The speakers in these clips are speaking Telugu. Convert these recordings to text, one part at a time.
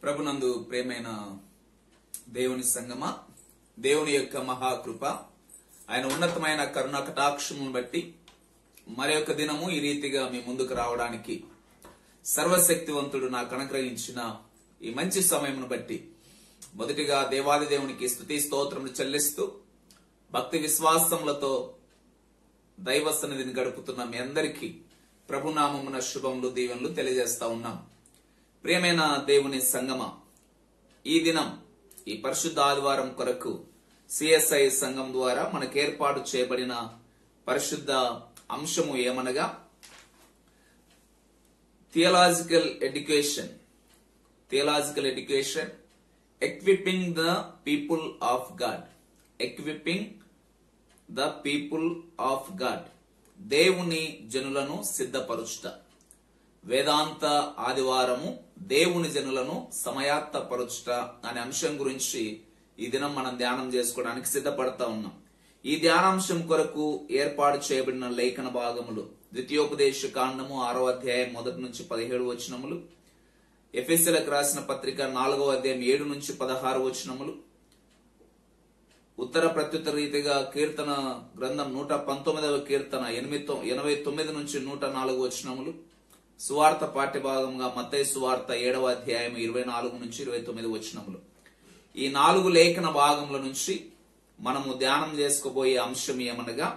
ప్రభునందు ప్రేమైన దేవుని సంగమా, దేవుని యొక్క మహాకృప, ఆయన ఉన్నతమైన కరుణ కటాక్షమును బట్టి మరొక దినము ఈ రీతిగా మీ ముందుకు రావడానికి సర్వశక్తివంతుడు నాకు అనుగ్రహించిన ఈ మంచి సమయమును బట్టి మొదటిగా దేవాది దేవునికి స్తుతి స్తోత్రములు చెల్లిస్తూ భక్తి విశ్వాసములతో దైవ సన్నిధిని గడుపుతున్న మీ అందరికీ ప్రభునామమున శుభములు దీవెనలు తెలియజేస్తా ఉన్నాం. ప్రియమైన దేవుని సంగమ, ఈ దినం ఈ పరిశుద్ధ ఆదివారం కొరకు సిఎస్ఐ సంఘం ద్వారా మనకు ఏర్పాటు చేయబడిన పరిశుద్ధ అంశము ఏమనగా theological education equipping the people of God. Equipping the people of God, దేవుని జనులను సిద్ధపరుచుట. వేదాంత ఆదివారము దేవుని జనులను సమయాత్తపరుచుట అనే అంశం గురించి ఈ దినం మనం ధ్యానం చేసుకోవడానికి సిద్ధపడతా ఉన్నాం. ఈ ధ్యానాంశం కొరకు ఏర్పాటు చేయబడిన లేఖన భాగములు ద్వితీయోపదేశ కాండము 6వ అధ్యాయం 1 నుంచి 17 వచనములు, ఎఫెసీయులకు రాసిన పత్రిక 4వ అధ్యాయం 7 నుంచి 16 వచనములు, ఉత్తర ప్రత్యుత్తర రీతిగా కీర్తన గ్రంథం 119వ కీర్తన 89 నుంచి 104 వచనములు, సువార్త పాఠ్యభాగంగా మత్తయి సువార్త 7వ అధ్యాయం 24 నుంచి 29 వచనములు. ఈ 4 లేఖన భాగముల నుంచి మనము ధ్యానం చేసుకోబోయే అంశం ఏమనగా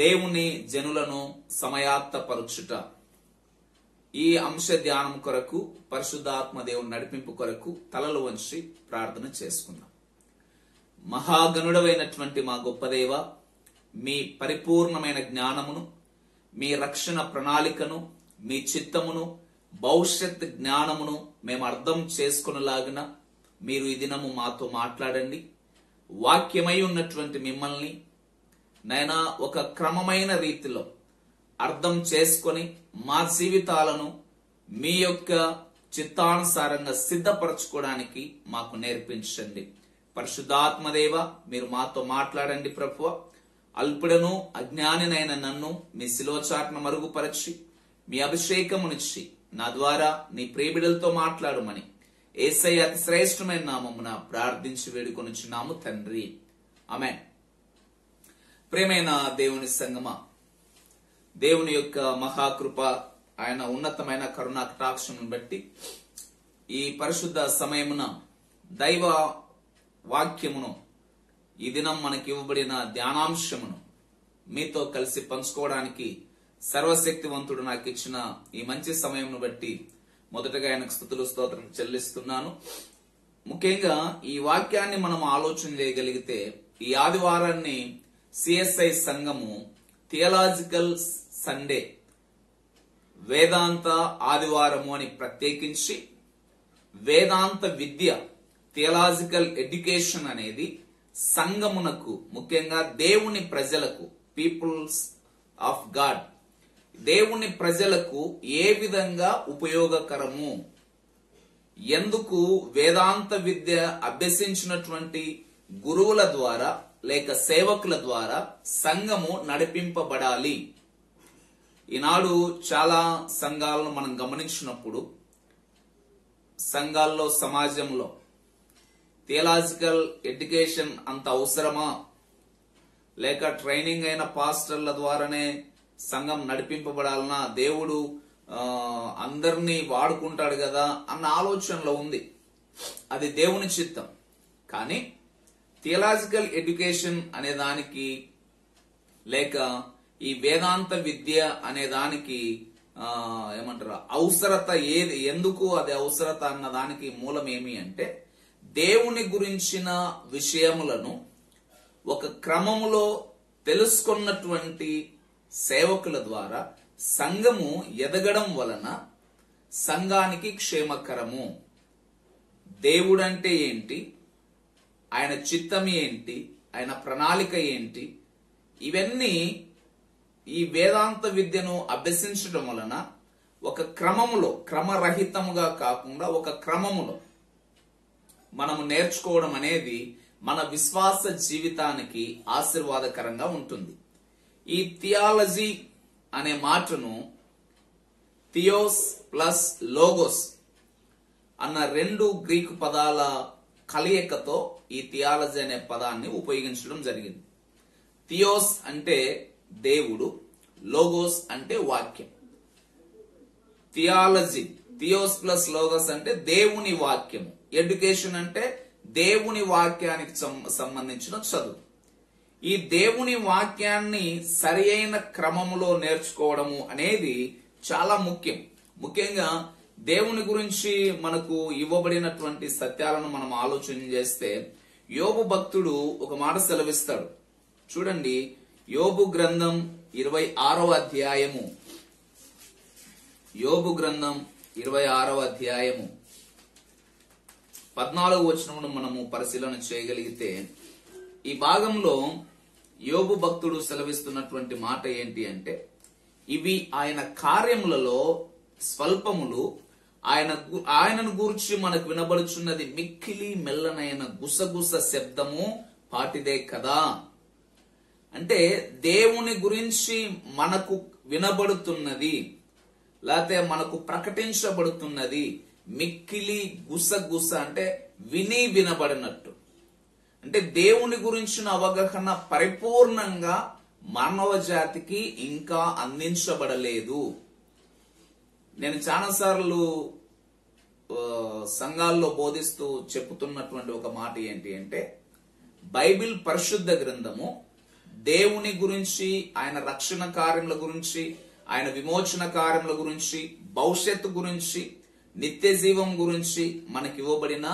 దేవుని జనులను సమయాత్తపరుచుట. ఈ అంశ ధ్యానం కొరకు పరిశుద్ధాత్మ దేవుని నడిపింపు కొరకు తలలు వంచి ప్రార్థన చేసుకుందాం. మహాగణుడవైనటువంటి మా గొప్ప దేవ, మీ పరిపూర్ణమైన జ్ఞానమును, మీ రక్షణ ప్రణాళికను, మీ చిత్తమును, భవిష్యత్ జ్ఞానమును మేము అర్థం చేసుకునేలాగిన మీరు ఈ దినము మాతో మాట్లాడండి. వాక్యమై ఉన్నటువంటి మిమ్మల్ని నైనా ఒక క్రమమైన రీతిలో అర్థం చేసుకొని మా జీవితాలను మీ యొక్క చిత్తానుసారంగా సిద్ధపరచుకోవడానికి మాకు నేర్పించండి. పరిశుద్ధాత్మదేవ, మీరు మాతో మాట్లాడండి ప్రభువ. అల్పుడను అజ్ఞానినైన నన్ను మీ శిలువచాటున మరుగుపరచి మీ అభిషేకమునిచ్చి నా ద్వారా నీ ప్రియబిడలతో మాట్లాడమని యేసయ్య అతి శ్రేష్టమైన నామమున ప్రార్థించి వేడుకొనుచున్నాము తండ్రి, ఆమేన్. ప్రియమైన దేవుని సంగమా, దేవుని యొక్క మహాకృప, ఆయన ఉన్నతమైన కరుణా కటాక్షమును బట్టి ఈ పరిశుద్ధ సమయమున దైవ వాక్యమును, ఈ దినం మనకి ఇవ్వబడిన ధ్యానాంశమును మీతో కలిసి పంచుకోవడానికి సర్వశక్తివంతుడు నాకు ఇచ్చిన ఈ మంచి సమయంను బట్టి మొదటగా ఆయనకు స్తుతులు స్తోత్రం చెల్లిస్తున్నాను. ముఖ్యంగా ఈ వాక్యాన్ని మనం ఆలోచన చేయగలిగితే ఈ ఆదివారాన్ని సిఎస్ఐ సంఘము థియలాజికల్ సండే, వేదాంత ఆదివారము అని ప్రత్యేకించి వేదాంత విద్య, థియలాజికల్ ఎడ్యుకేషన్ అనేది సంఘమునకు, ముఖ్యంగా దేవుని ప్రజలకు, పీపుల్స్ ఆఫ్ గాడ్, దేవుని ప్రజలకు ఏ విధంగా ఉపయోగకరము, ఎందుకు వేదాంత విద్య అభ్యసించినటువంటి గురువుల ద్వారా లేక సేవకుల ద్వారా సంఘము నడిపింపబడాలి. ఈనాడు చాలా సంఘాలను మనం గమనించినప్పుడు సంఘాల్లో, సమాజంలో థియలాజికల్ ఎడ్యుకేషన్ అంత అవసరమా, లేక ట్రైనింగ్ అయిన పాస్టర్ల ద్వారానే సంఘం నడిపింపబడాలన్నా, దేవుడు అందరినీ వాడుకుంటాడు కదా అన్న ఆలోచనలో ఉంది. అది దేవుని చిత్తం. కానీ థియలాజికల్ ఎడ్యుకేషన్ అనే దానికి, లేక ఈ వేదాంత విద్య అనే దానికి ఏమంటారు అవసరత ఏది, ఎందుకు అది అవసరత అన్న దానికి మూలం ఏమి అంటే దేవుని గురించిన విషయములను ఒక క్రమములో తెలుసుకున్నటువంటి సేవకుల ద్వారా సంఘము ఎదగడం వలన సంఘానికి క్షేమకరము. దేవుడంటే ఏంటి, ఆయన చిత్తం ఏంటి, ఆయన ప్రణాళిక ఏంటి, ఇవన్నీ ఈ వేదాంత విద్యను అభ్యసించడం వలన ఒక క్రమములో, క్రమరహితముగా కాకుండా ఒక క్రమములో మనము నేర్చుకోవడం అనేది మన విశ్వాస జీవితానికి ఆశీర్వాదకరంగా ఉంటుంది. ఈ థియాలజీ అనే మాటను థియోస్ ప్లస్ లోగోస్ అన్న రెండు గ్రీకు పదాల కలయికతో ఈ థియాలజీ అనే పదాన్ని ఉపయోగించడం జరిగింది. థియోస్ అంటే దేవుడు, లోగోస్ అంటే వాక్యం. థియాలజీ, థియోస్ ప్లస్ లోగోస్ అంటే దేవుని వాక్యము. ఎడ్యుకేషన్ అంటే దేవుని వాక్యానికి సంబంధించిన చదువు. ఈ దేవుని వాక్యాన్ని సరి అయిన క్రమములో నేర్చుకోవడము అనేది చాలా ముఖ్యం. ముఖ్యంగా దేవుని గురించి మనకు ఇవ్వబడినటువంటి సత్యాలను మనం ఆలోచన చేస్తే, యోబు భక్తుడు ఒక మాట సెలవిస్తాడు. చూడండి, యోబు గ్రంథం 26వ అధ్యాయము, యోబు గ్రంథం 26వ అధ్యాయము 14వ వచనమును మనము పరిశీలన చేయగలిగితే, ఈ భాగంలో యోబు భక్తుడు సెలవిస్తున్నటువంటి మాట ఏంటి అంటే, ఇవి ఆయన కార్యములలో స్వల్పములు, ఆయనను గూర్చి మనకు వినబడుచున్నది మిక్కిలి మెల్లనైన గుసగుస శబ్దము పాటిదే కదా. అంటే దేవుని గురించి మనకు వినబడుతున్నది, లేకపోతే మనకు ప్రకటించబడుతున్నది మిక్కిలి గుసగుస, అంటే విని వినబడినట్టు. అంటే దేవుని గురించిన అవగాహన పరిపూర్ణంగా మానవ జాతికి ఇంకా అందించబడలేదు. నేను చాలాసార్లు సంఘాల్లో బోధిస్తూ చెప్పుతున్నటువంటి ఒక మాట ఏంటి అంటే, బైబిల్ పరిశుద్ధ గ్రంథము దేవుని గురించి, ఆయన రక్షణ కార్యముల గురించి, ఆయన విమోచన కార్యముల గురించి, భవిష్యత్తు గురించి, నిత్య జీవం గురించి మనకి ఇవ్వబడిన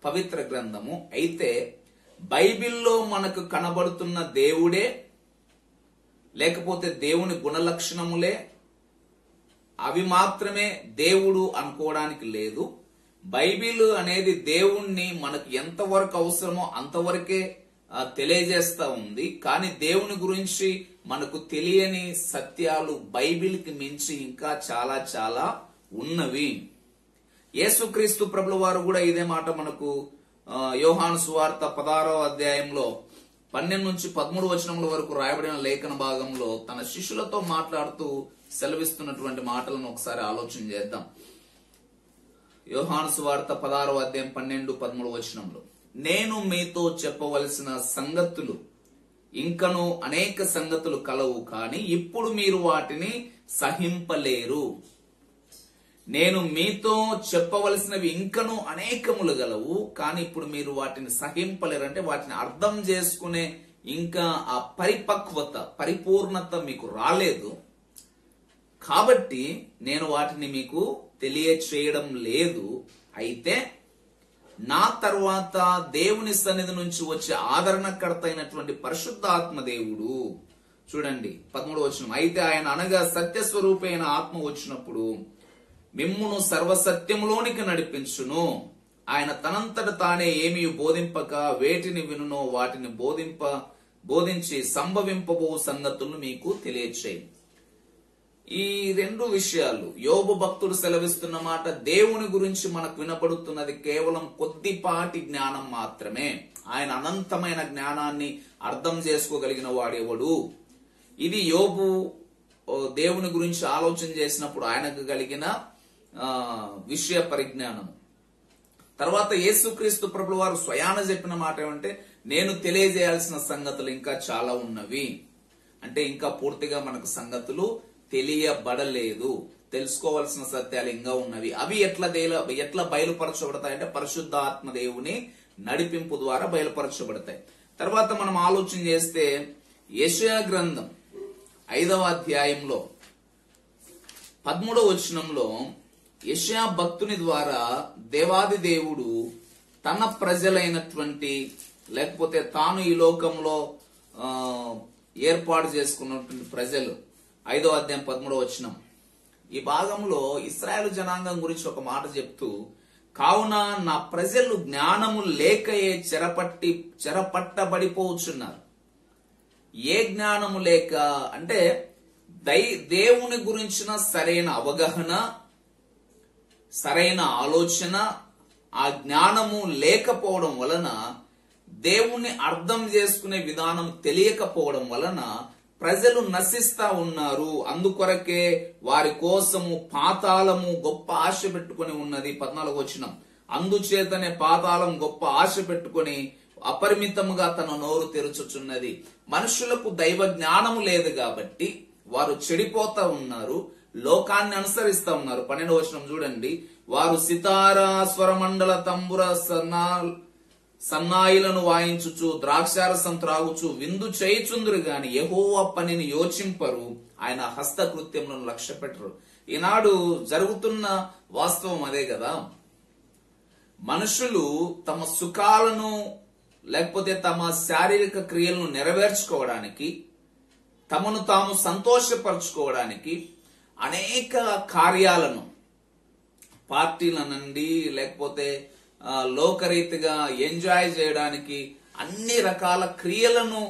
పవిత్ర గ్రంథము. అయితే బైబిల్లో మనకు కనబడుతున్న దేవుడే, లేకపోతే దేవుని గుణలక్షణములే అవి మాత్రమే దేవుడు అనుకోవడానికి లేదు. బైబిల్ అనేది దేవుణ్ణి మనకు ఎంతవరకు అవసరమో అంతవరకే తెలియజేస్తా ఉంది. కానీ దేవుని గురించి మనకు తెలియని సత్యాలు బైబిల్కి మించి ఇంకా చాలా చాలా ఉన్నవి. యేసుక్రీస్తు ప్రభుల వారు కూడా ఇదే మాట మనకు యోహాను సువార్త 16వ అధ్యాయంలో 12 నుంచి 13 వచనముల వరకు రాయబడిన లేఖన భాగంలో తన శిష్యులతో మాట్లాడుతూ సెలవిస్తున్నటువంటి మాటలను ఒకసారి ఆలోచన చేద్దాం. యోహాను సువార్త 16వ అధ్యాయం 12, 13 వచనంలో, నేను మీతో చెప్పవలసిన సంగతులు ఇంకను అనేక సంగతులు కలవు, కానీ ఇప్పుడు మీరు వాటిని సహింపలేరు. నేను మీతో చెప్పవలసినవి ఇంకను అనేకములు గలవు, కానీ ఇప్పుడు మీరు వాటిని సహింపలేరు. అంటే వాటిని అర్థం చేసుకునే ఇంకా ఆ పరిపక్వత, పరిపూర్ణత మీకు రాలేదు. కాబట్టి నేను వాటిని మీకు తెలియచేయడం లేదు. అయితే నా తర్వాత దేవుని సన్నిధి నుంచి వచ్చే ఆదరణకర్త అయినటువంటి పరిశుద్ధాత్మ దేవుడు, చూడండి 13వ వచనం, అయితే ఆయన అనగా సత్యస్వరూపైన ఆత్మ వచ్చినప్పుడు మిమ్మును సర్వసత్యములోనికి నడిపించును. ఆయన తనంతట తానే ఏమీ బోధింపక వేటిని వినునో వాటిని బోధించి సంభవింపబో సంగతులను మీకు తెలియచేయి. ఈ రెండు విషయాలు యోబు భక్తుడు సెలవిస్తున్న మాట, దేవుని గురించి మనకు వినపడుతున్నది కేవలం కొద్దిపాటి జ్ఞానం మాత్రమే. ఆయన అనంతమైన జ్ఞానాన్ని అర్థం చేసుకోగలిగిన వాడెవడు? ఇది యోబు దేవుని గురించి ఆలోచన చేసినప్పుడు ఆయనకు కలిగిన విషయ పరిజ్ఞానం. తర్వాత యేసుక్రీస్తు ప్రభుల వారు స్వయాన చెప్పిన మాట ఏమంటే, నేను తెలియజేయాల్సిన సంగతులు ఇంకా చాలా ఉన్నవి. అంటే ఇంకా పూర్తిగా మనకు సంగతులు తెలియబడలేదు, తెలుసుకోవాల్సిన సత్యాలు ఇంకా ఉన్నవి. అవి ఎట్లా బయలుపరచబడతాయంటే పరిశుద్ధాత్మ దేవుని నడిపింపు ద్వారా బయలుపరచబడతాయి. తర్వాత మనం ఆలోచన చేస్తే యెషయా గ్రంథం 5వ అధ్యాయంలో 13వ వచనంలో యెషయా భక్తుని ద్వారా దేవాది దేవుడు తన ప్రజలైనటువంటి, లేకపోతే తాను ఈ లోకంలో ఏర్పాటు చేసుకున్నటువంటి ప్రజలు, 5వ అధ్యాయం 13వ వచనం, ఈ భాగంలో ఇశ్రాయేలు జనాంగం గురించి ఒక మాట చెప్తూ, కావున నా ప్రజలు జ్ఞానము లేకయే చెరపట్టబడిపోచున్నారు. ఏ జ్ఞానము లేక అంటే దేవుని గురించిన సరైన అవగాహన, సరైన ఆలోచన, ఆ జ్ఞానము లేకపోవడం వలన, దేవుణ్ణి అర్థం చేసుకునే విధానం తెలియకపోవడం వలన ప్రజలు నశిస్తా ఉన్నారు. అందుకొరకే వారి కోసము పాతాళము గొప్ప ఆశ పెట్టుకుని ఉన్నది. 14వ వచనం, అందుచేతనే పాతాళం గొప్ప ఆశ పెట్టుకొని అపరిమితముగా తన నోరు తెరుచుచున్నది. మనుషులకు దైవ జ్ఞానము లేదు కాబట్టి వారు చెడిపోతా ఉన్నారు, లోకాన్ని అనుసరిస్తా ఉన్నారు. 12వ వచనం చూడండి. వారు సితారా, స్వరమండల, తంబుర, సన్నాయిలను వాయించుచు ద్రాక్షారసం త్రాగుచు విందు చేయుచుందురు గాని యెహోవా పనిని యోచింపరు, ఆయన హస్తకృత్యములను లక్ష్య పెట్టరు. ఈనాడు జరుగుతున్న వాస్తవం అదే కదా. మనుషులు తమ సుఖాలను లేకపోతే తమ శారీరక క్రియలను నెరవేర్చుకోవడానికి, తమను తాము సంతోషపరచుకోవడానికి అనేక కార్యాలను, పార్టీలనండి లేకపోతే లోకరీతిగా ఎంజాయ్ చేయడానికి అన్ని రకాల క్రియలను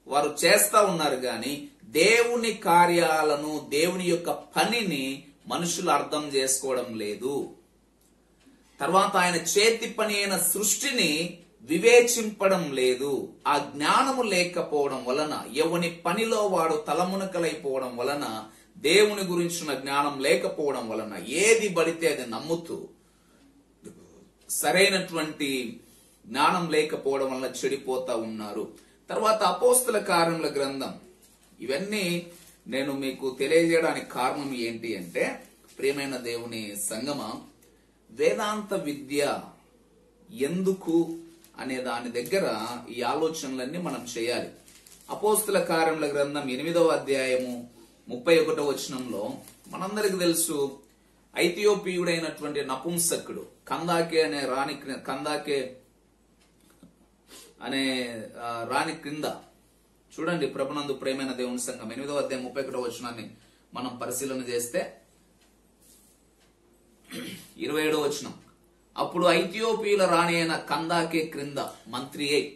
వారు చేస్తా ఉన్నారు. గాని దేవుని కార్యాలను, దేవుని యొక్క పనిని మనుషులు అర్థం చేసుకోవడం లేదు. తర్వాత ఆయన చేతి పని అయిన సృష్టిని వివేచింపడం లేదు. ఆ జ్ఞానము లేకపోవడం వలన, ఎవని పనిలో వాడు తలమునకలైపోవడం వలన, దేవుని గురించిన జ్ఞానం లేకపోవడం వలన ఏది పడితే అది నమ్ముతూ, సరైనటువంటి జ్ఞానం లేకపోవడం వలన చెడిపోతా ఉన్నారు. తర్వాత అపోస్తల కార్యముల గ్రంథం, ఇవన్నీ నేను మీకు తెలియజేయడానికి కారణం ఏంటి అంటే, ప్రియమైన దేవుని సంగమ, వేదాంత విద్య ఎందుకు అనే దాని దగ్గర ఈ ఆలోచనలన్నీ మనం చేయాలి. అపోస్తల కార్యముల గ్రంథం 8వ అధ్యాయము 31వ వచనంలో మనందరికి తెలుసు, ఐథియోపియుడైనటువంటి నపుంసకుడు కందాకే అనే రాణి క్రింద, చూడండి ప్రభునందు ప్రేమైన దేవుని సంఘం 8వ అధ్యాయం 31వ వచనాన్ని మనం పరిశీలన చేస్తే 27వ వచనం. అప్పుడు ఐథియోపియుల రాణి అయిన కందాకే క్రింద మంత్రి అయి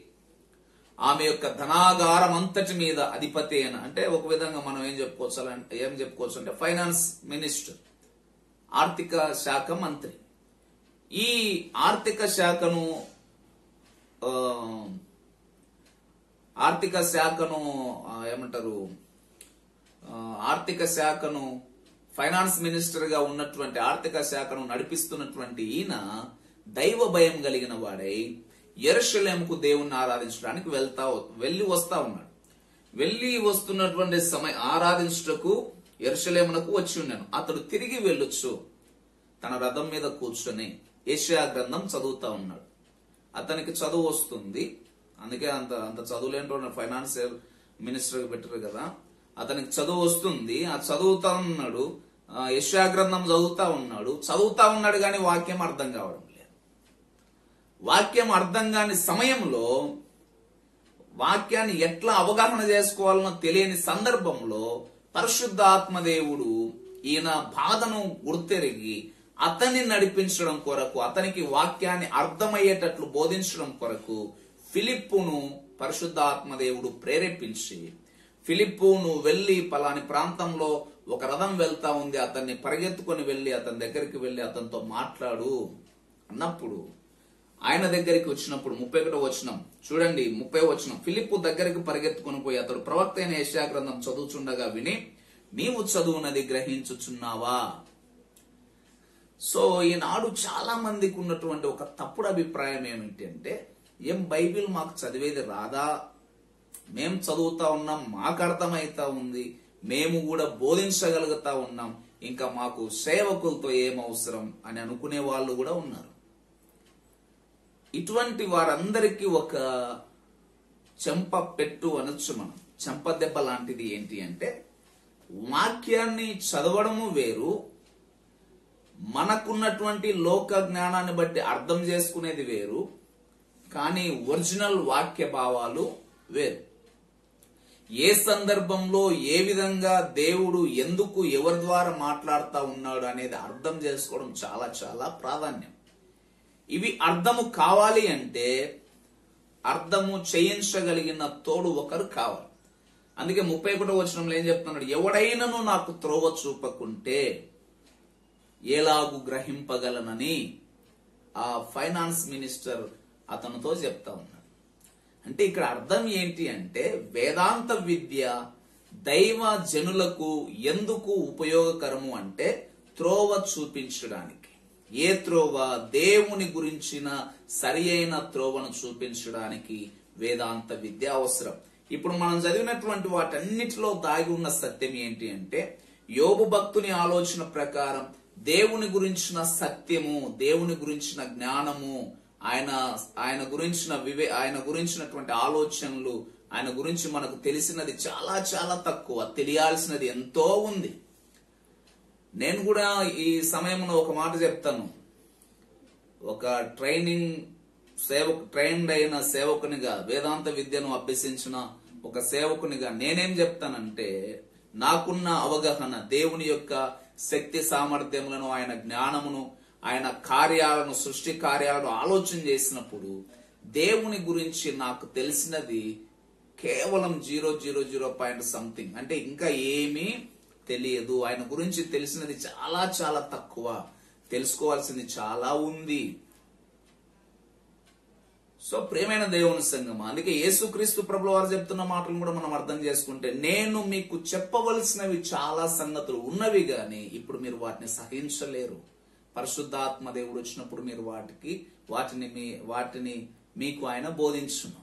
ఆమె యొక్క ధనాగారం అంతటి మీద అధిపతి అయిన, అంటే ఒక విధంగా మనం ఏం చెప్పుకోవచ్చు అంటే ఫైనాన్స్ మినిస్టర్, ఆర్థిక శాఖ మంత్రి. ఈ ఆర్థిక శాఖను ఫైనాన్స్ మినిస్టర్ గా ఉన్నటువంటి, ఆర్థిక శాఖను నడిపిస్తున్నటువంటి ఈయన దైవ భయం కలిగిన వాడై యెరూషలేముకు దేవుణ్ణి ఆరాధించడానికి వెళ్లి వస్తా ఉన్నాడు. వెళ్లి వస్తున్నటువంటి ఆరాధించుటకు యెరూషలేమునకు వచ్చి ఉన్నాను. అతడు తిరిగి వెళ్ళొచ్చు తన రథం మీద కూర్చొని యెషయా గ్రంథం చదువుతా ఉన్నాడు. అతనికి చదువు వస్తుంది, అందుకే అంత చదువులేంటో ఫైనాన్షియల్ మినిస్టర్ పెట్టారు కదా. అతనికి చదువు వస్తుంది, ఆ చదువుతా ఉన్నాడు, యెషయా గ్రంథం చదువుతా ఉన్నాడు కానీ వాక్యం అర్థం కావడం లేదు. వాక్యం అర్థం కాని సమయంలో, వాక్యాన్ని ఎట్లా అవగాహన చేసుకోవాలనో తెలియని సందర్భంలో పరిశుద్ధాత్మదేవుడు ఈయన బాధను గుర్తెరిగి అతన్ని నడిపించడం కొరకు, అతనికి వాక్యాన్ని అర్థమయ్యేటట్లు బోధించడం కొరకు ఫిలిప్పును పరిశుద్ధాత్మదేవుడు ప్రేరేపించి, ఫిలిప్పు నువ్వు వెళ్లి పలాని ప్రాంతంలో ఒక రథం వెళ్తా ఉంది, అతన్ని పరిగెత్తుకొని వెళ్లి అతని దగ్గరికి వెళ్లి అతనితో మాట్లాడు అన్నప్పుడు, ఆయన దగ్గరికి వచ్చినప్పుడు 31వ వచనం చూడండి, 30వ వచనం. ఫిలిప్పు దగ్గరికి పరిగెత్తుకొని పోయి అతడు ప్రవక్త అయిన యెషయా గ్రంథం చదువుచుండగా విని, నీవు చదువునది గ్రహించుచున్నావా? సో ఈనాడు చాలా మందికి ఉన్నటువంటి ఒక తప్పుడు అభిప్రాయం ఏమిటి అంటే, ఏం బైబిల్ మాకు చదివేది రాదా? మేం చదువుతా ఉన్నాం, మాకు అర్థమైతా ఉంది, మేము కూడా బోధించగలుగుతా ఉన్నాం, ఇంకా మాకు సేవకులతో ఏం అవసరం అని అనుకునే వాళ్ళు కూడా ఉన్నారు. ఇటువంటి వారందరికీ ఒక చెంప పెట్టు అనొచ్చు మనం. చెంప దెబ్బ లాంటిది ఏంటి అంటే, వాక్యాన్ని చదవడము వేరు, మనకున్నటువంటి లోక జ్ఞానాన్ని బట్టి అర్థం చేసుకునేది వేరు, కానీ ఒరిజినల్ వాక్య భావాలు వేరు. ఏ సందర్భంలో ఏ విధంగా దేవుడు ఎందుకు ఎవరి ద్వారా మాట్లాడుతా ఉన్నాడు అనేది అర్థం చేసుకోవడం చాలా చాలా ప్రాధాన్యం. ఇవి అర్థము కావాలి అంటే అర్థము చేయించగలిగిన తోడు ఒకరు కావాలి. అందుకే 31వ వచనంలో ఏం చెప్తున్నాడు, ఎవడైనను నాకు త్రోవ చూపకుంటే ఎలాగు గ్రహింపగలనని ఆ ఫైనాన్స్ మినిస్టర్ అతనితో చెప్తా ఉన్నాడు. అంటే ఇక్కడ అర్థం ఏంటి అంటే, వేదాంత విద్య దైవ జనులకు ఎందుకు ఉపయోగకరము అంటే త్రోవ చూపించడానికి. ఏ త్రోవ? దేవుని గురించిన సరి అయిన త్రోవను చూపించడానికి వేదాంత విద్య అవసరం. ఇప్పుడు మనం చదివినటువంటి వాటన్నిటిలో దాగి ఉన్న సత్యం ఏంటి అంటే, యోబు భక్తుని ఆలోచన ప్రకారం దేవుని గురించిన సత్యము, దేవుని గురించిన జ్ఞానము, ఆయన గురించినటువంటి ఆలోచనలు, ఆయన గురించి మనకు తెలిసినది చాలా చాలా తక్కువ, తెలియాల్సినది ఎంతో ఉంది. నేను కూడా ఈ సమయంలో ఒక మాట చెప్తాను. ఒక ట్రైన్డ్ అయిన సేవకునిగా, వేదాంత విద్యను అభ్యసించిన ఒక సేవకునిగా నేనేం చెప్తానంటే, నాకున్న అవగాహన, దేవుని యొక్క శక్తి సామర్థ్యములను, ఆయన జ్ఞానమును, ఆయన కార్యాలను, సృష్టి కార్యాలను ఆలోచన చేసినప్పుడు దేవుని గురించి నాకు తెలిసినది కేవలం 0.00 అంటే ఇంకా ఏమీ తెలియదు. ఆయన గురించి తెలిసినది చాలా చాలా తక్కువ, తెలుసుకోవాల్సింది చాలా ఉంది. సో ప్రియమైన దేవుని సంగమా, అందుకే యేసుక్రీస్తు ప్రభుల వారు చెప్తున్న మాటలు కూడా మనం అర్థం చేసుకుంటే, నేను మీకు చెప్పవలసినవి చాలా సంగతులు ఉన్నవి గాని ఇప్పుడు మీరు వాటిని సహించలేరు. పరిశుద్ధాత్మ దేవుడు వచ్చినప్పుడు మీరు వాటిని మీకు ఆయన బోధించును.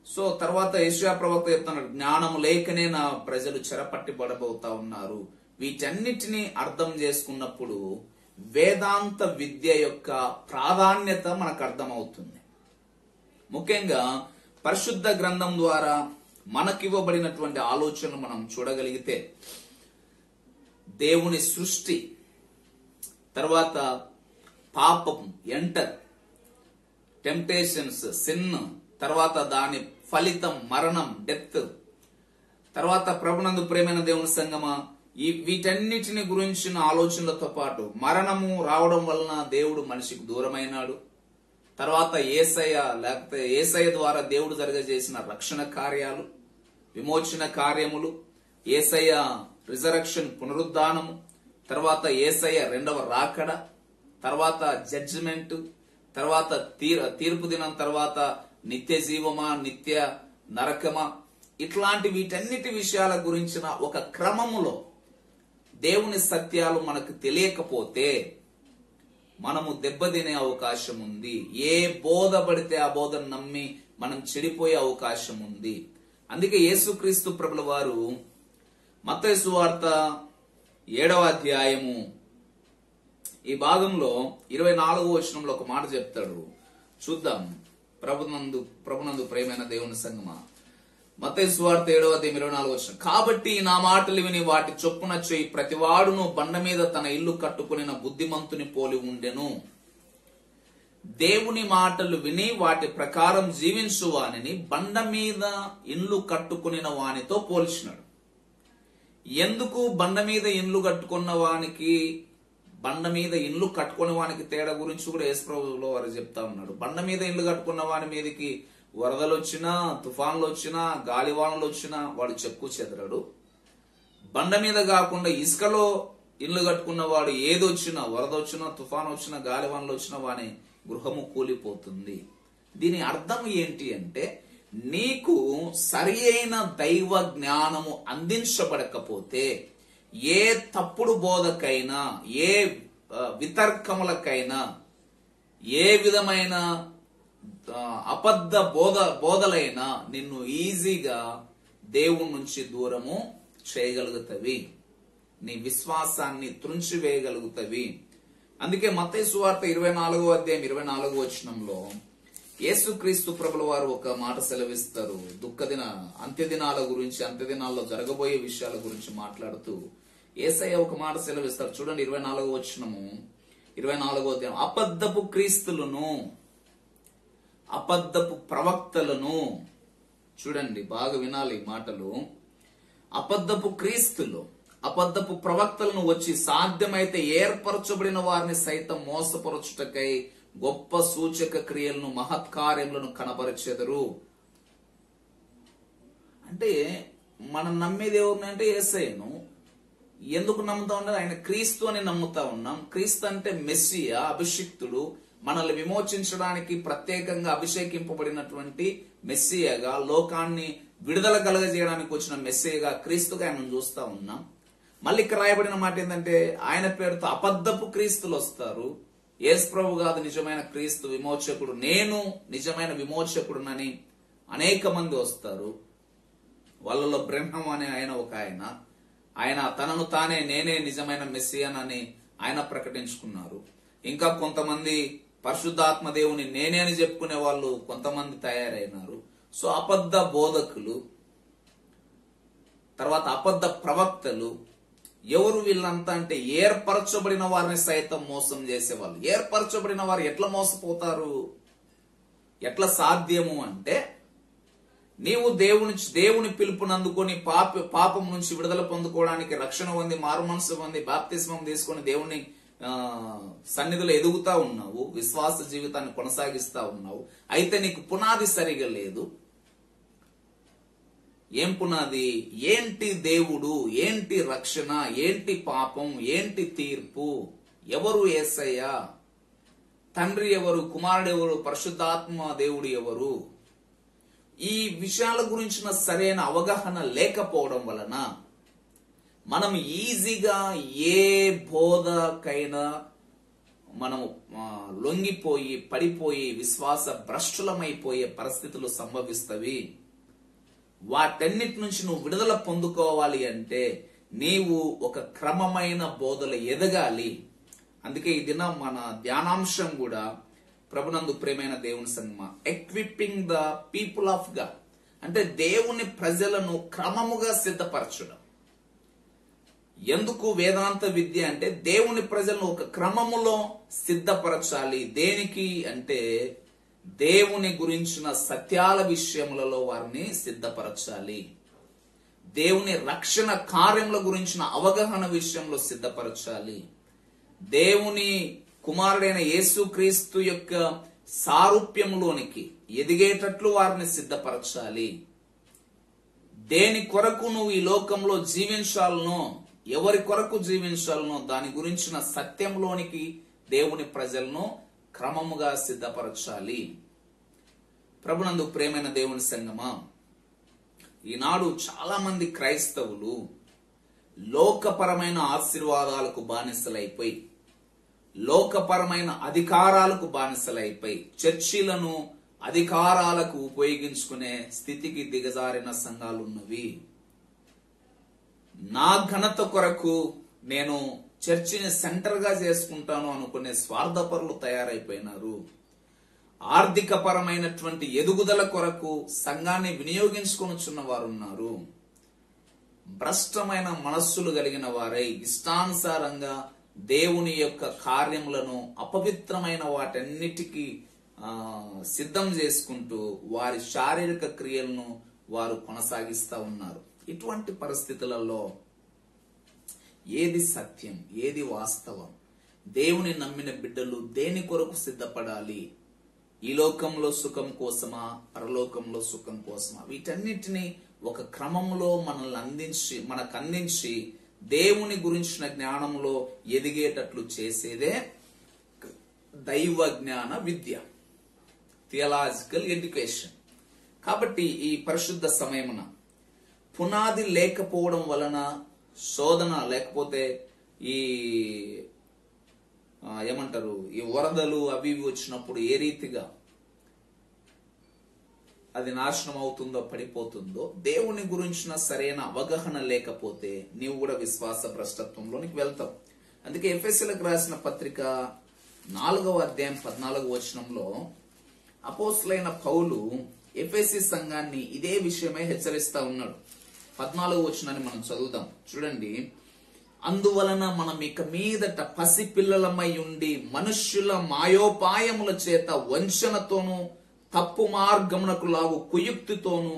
సో తర్వాత యెషయా ప్రవక్త చెప్తున్నాడు, జ్ఞానం లేకనే నా ప్రజలు చెరపట్టిబడబోతా ఉన్నారు. వీటన్నిటిని అర్థం చేసుకున్నప్పుడు వేదాంత విద్య యొక్క ప్రాధాన్యత మనకు అర్థమవుతుంది. ముఖ్యంగా పరిశుద్ధ గ్రంథం ద్వారా మనకివ్వబడినటువంటి ఆలోచనలు మనం చూడగలిగితే, దేవుని సృష్టి, తర్వాత పాపం, టెంప్టేషన్స్, సిన్, తర్వాత దాని ఫలితం మరణం, డెత్, తర్వాత ప్రభునందు ప్రేమైన దేవుని సంగమా, వీటన్నిటిని గురించిన ఆలోచనలతో పాటు మరణము రావడం వలన దేవుడు మనిషికి దూరమైనాడు, తర్వాత యేసయ్య ద్వారా దేవుడు జరగజేసిన రక్షణ కార్యాలు, విమోచన కార్యములు, యేసయ్య రిజరక్షన్, పునరుద్ధానము, తర్వాత యేసయ్య రెండవ రాకడ, తర్వాత జడ్జిమెంట్, తర్వాత తీర్పు దినం, తర్వాత నిత్య జీవమా, నిత్య నరకమా, ఇట్లాంటి వీటన్నిటి విషయాల గురించిన ఒక క్రమములో దేవుని సత్యాలు మనకు తెలియకపోతే మనము దెబ్బతినే అవకాశం ఉంది. ఏ బోధ పడితే ఆ బోధను నమ్మి మనం చెడిపోయే అవకాశం ఉంది. అందుకే యేసుక్రీస్తు ప్రభుల వారు మత్తయి సువార్త 7వ అధ్యాయము ఈ భాగంలో 24వ వచనంలో ఒక మాట చెప్తాడు. చూద్దాం. ప్రభునందు ప్రేమైన దేవుని సంగమా, మత్తయి సువార్త 7వ అధ్యాయం 24వ వచనం, కాబట్టి నా మాటలు విని వాటి చొప్పున చేయి ప్రతివాడును బండ మీద తన ఇల్లు కట్టుకుని బుద్ధిమంతుని పోలి ఉండెను. దేవుని మాటలు విని వాటి ప్రకారం జీవించు వానిని బండ మీద ఇల్లు కట్టుకుని వానితో పోల్చినాడు. ఎందుకు బండ మీద ఇల్లు కట్టుకున్న వానికి తేడా గురించి కూడా యేసుప్రభువులో వారు చెప్తా ఉన్నాడు. బండ మీద ఇల్లు కట్టుకున్న వాని మీదకి వరదలు వచ్చినా, తుఫాన్లు వచ్చినా, గాలివానలు వచ్చినా వాడు చెక్కు చెదరడు. బండ మీద కాకుండా ఇసుకలో ఇల్లు కట్టుకున్న వాడు ఏదొచ్చినా, వరద వచ్చినా, తుఫాన్ వచ్చినా, గాలివానలు వచ్చినా వాని గృహము కూలిపోతుంది. దీని అర్థం ఏంటి అంటే, నీకు సరి అయిన దైవ జ్ఞానము అందించబడకపోతే ఏ తప్పుడు బోధకైనా, ఏ వితర్కములకైనా, ఏ విధమైన అబద్ధ బోధలైనా నిన్ను ఈజీగా దేవుడి నుంచి దూరము చేయగలుగుతవి, నీ విశ్వాసాన్ని త్రుంచివేయగలుగుతవి. అందుకే మత్తయి సువార్త 24వ అధ్యాయం 24వ వచనంలో యేసుక్రీస్తు ప్రభుల వారు ఒక మాట సెలవిస్తారు. అంత్యదినాల గురించి, అంత్యదినాల్లో జరగబోయే విషయాల గురించి మాట్లాడుతూ యేసయ్య ఒక మాట సెలవిస్తారు. చూడండి 24వ వచనము, 24వ అధ్యాయం, అబద్ధపు క్రీస్తులను, అబద్ధపు ప్రవక్తలను, చూడండి బాగా వినాలి మాటలు, అబద్ధపు క్రీస్తులు, అబద్ధపు ప్రవక్తలను వచ్చి సాధ్యమైతే ఏర్పరచబడిన వారిని సైతం మోసపరచుటకై గొప్ప సూచక క్రియలను, మహత్కార్యములను కనబరచెదరు. అంటే మనం నమ్మేది ఎవరిని అంటే యేసయ్యను. ఎందుకు నమ్ముతా ఉన్నాం? ఆయన క్రీస్తు అని నమ్ముతా ఉన్నాం. క్రీస్తు అంటే మెస్సియా, అభిషిక్తుడు, మనల్ని విమోచించడానికి ప్రత్యేకంగా అభిషేకింపబడినటువంటి మెస్సియాగా, లోకాన్ని విడుదల కలగజేయడానికి వచ్చిన మెస్సియాగా, క్రీస్తుగా ఆయన చూస్తా ఉన్నాం. మళ్ళీ ఇక్కడ రాయబడిన మాట ఏంటంటే ఆయన పేరుతో అబద్ధపు క్రీస్తులు వస్తారు. యేసు ప్రభు కాదు నిజమైన క్రీస్తు విమోచకుడు, నేను నిజమైన విమోచకుడునని అనేక మంది వస్తారు. వాళ్ళలో బ్రహ్మం అనే ఆయన ఒక ఆయన తనను తానే నేనే నిజమైన మెస్సియన్ అని ఆయన ప్రకటించుకున్నారు. ఇంకా కొంతమంది పరిశుద్ధాత్మ దేవుని నేనే అని చెప్పుకునే వాళ్ళు కొంతమంది తయారైనారు. సో అబద్ధ బోధకులు, తర్వాత అబద్ధ ప్రవక్తలు. ఎవరు వీళ్ళంతా అంటే ఏర్పరచబడిన వారిని సైతం మోసం చేసేవాళ్ళు. ఏర్పరచబడిన వారు ఎట్లా మోసపోతారు, ఎట్లా సాధ్యము అంటే, నీవు దేవుని పిలుపునందుకొని పాపం నుంచి విడుదల పొందుకోవడానికి రక్షణ పొంది మారు మనసు పొంది బాప్తిస్మం తీసుకొని దేవుని సన్నిధిలో ఎదుగుతా ఉన్నావు, విశ్వాస జీవితాన్ని కొనసాగిస్తా ఉన్నావు. అయితే నీకు పునాది సరిగా లేదు. ఏం పునాది? ఏంటి దేవుడు, ఏంటి రక్షణ, ఏంటి పాపం, ఏంటి తీర్పు, ఎవరు యేసయ్య, తండ్రి ఎవరు, కుమారుడు ఎవరు, పరిశుద్ధాత్మ దేవుడు ఎవరు, ఈ విషయాల గురించిన సరైన అవగాహన లేకపోవడం వలన మనం ఈజీగా ఏ బోధకైనా మనము లొంగిపోయి పడిపోయి విశ్వాస భ్రష్టులమైపోయే పరిస్థితులు సంభవిస్తవి. వాటన్నిటి నుంచి నువ్వు విడుదల పొందుకోవాలి అంటే నీవు ఒక క్రమమైన బోధలు ఎదగాలి. అందుకే ఈ దినం మన ధ్యానాంశం కూడా ప్రభునందు ప్రేమైన దేవుని సంగమా, equipping the people of God, అంటే దేవుని ప్రజలను క్రమముగా సిద్ధపరచడం. ఎందుకు వేదాంత విద్య అంటే దేవుని ప్రజలను ఒక క్రమములో సిద్ధపరచాలి. దేనికి అంటే దేవుని గురించిన సత్యాల విషయములలో వారిని సిద్ధపరచాలి. దేవుని రక్షణ కార్యముల గురించిన అవగాహన విషయంలో సిద్ధపరచాలి. దేవుని కుమారుడైన యేసుక్రీస్తు యొక్క సారూప్యంలోనికి ఎదిగేటట్లు వారిని సిద్ధపరచాలి. దేని కొరకు నువ్వు ఈ లోకంలో జీవించాలనో, ఎవరి కొరకు జీవించాలనో దాని గురించిన సత్యంలోనికి దేవుని ప్రజలను క్రమముగా సిద్ధపరచాలి. ప్రభునందు ప్రేమైన దేవుని సంగమా, ఈనాడు చాలా మంది క్రైస్తవులు లోకపరమైన ఆశీర్వాదాలకు బానిసలైపోయి, లోకపరమైన అధికారాలకు బానిసలైపోయి చర్చిలను అధికారాలకు ఉపయోగించుకునే స్థితికి దిగజారిన సంఘాలున్నవి. నా ఘనత కొరకు నేను చర్చిని సెంటర్ గా చేసుకుంటాను అనుకునే స్వార్థపరులు తయారైపోయినారు. ఆర్థిక పరమైనటువంటి ఎదుగుదల కొరకు సంఘాన్ని వినియోగించుకొనుచున్న వారు ఉన్నారు. భ్రష్టమైన మనస్సులు కలిగిన వారై ఇష్టానుసారంగా దేవుని యొక్క కార్యములను అపవిత్రమైన వాటన్నిటికీ సిద్ధం చేసుకుంటూ వారి శారీరక క్రియలను వారు కొనసాగిస్తా ఉన్నారు. ఇటువంటి పరిస్థితులలో ఏది సత్యం, ఏది వాస్తవం, దేవుని నమ్మిన బిడ్డలు దేని కొరకు సిద్ధపడాలి? ఈ లోకంలో సుఖం కోసమా, పరలోకంలో సుఖం కోసమా? వీటన్నిటిని ఒక క్రమంలో మనకు అందించి దేవుని గురించిన జ్ఞానంలో ఎదిగేటట్లు చేసేదే దైవ జ్ఞాన విద్య, థియలాజికల్ ఎడ్యుకేషన్. కాబట్టి ఈ పరిశుద్ధ సమయమున పునాది లేకపోవడం వలన శోధన, లేకపోతే ఈ ఏమంటారు, ఈ వరదలు అవి వచ్చినప్పుడు ఏ రీతిగా అది నాశనం అవుతుందో, పడిపోతుందో, దేవుని గురించిన సరైన అవగాహన లేకపోతే నీవు కూడా విశ్వాస భ్రష్టత్వంలోనికి వెళ్తావు. అందుకే ఎఫెసీయులకు రాసిన పత్రిక 4వ అధ్యాయం 14వ వచనంలో అపోస్తలుడైన పౌలు ఎఫెసీ సంఘాన్ని ఇదే విషయమై హెచ్చరిస్తా ఉన్నాడు. 14వ వచనాన్ని మనం చదువుదాం, చూడండి. అందువలన మనం ఇక మీదట పసిపిల్లలమై ఉండి మనుష్యుల మాయోపాయముల చేత వంచనతోనూ తప్పు మార్గమునకు లాగు కుయుక్తితోనూ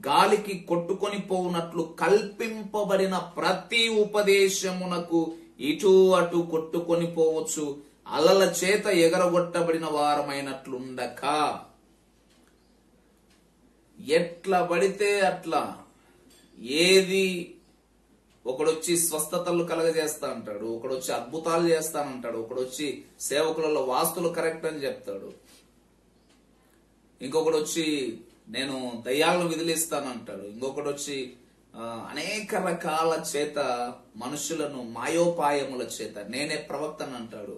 గాలికి కొట్టుకొని పోవునట్లు కల్పింపబడిన ప్రతి ఉపదేశమునకు ఇటు అటు కొట్టుకొని పోవచ్చు, అలల చేత ఎగరగొట్టబడిన వారమైనట్లుండక. ఎట్లా పడితే అట్లా, ఏది ఒకడొచ్చి స్వస్థతలు కలగజేస్తా అంటాడు, ఒకడొచ్చి అద్భుతాలు చేస్తానంటాడు, ఒకడొచ్చి సేవకులలో వాస్తులు కరెక్ట్ అని చెప్తాడు, ఇంకొకడు వచ్చి నేను దయ్యాలను విదిలిస్తానంటాడు, ఇంకొకటి వచ్చి అనేక రకాల చేత మనుషులను మాయోపాయముల చేత, నేనే ప్రవక్తను అంటాడు,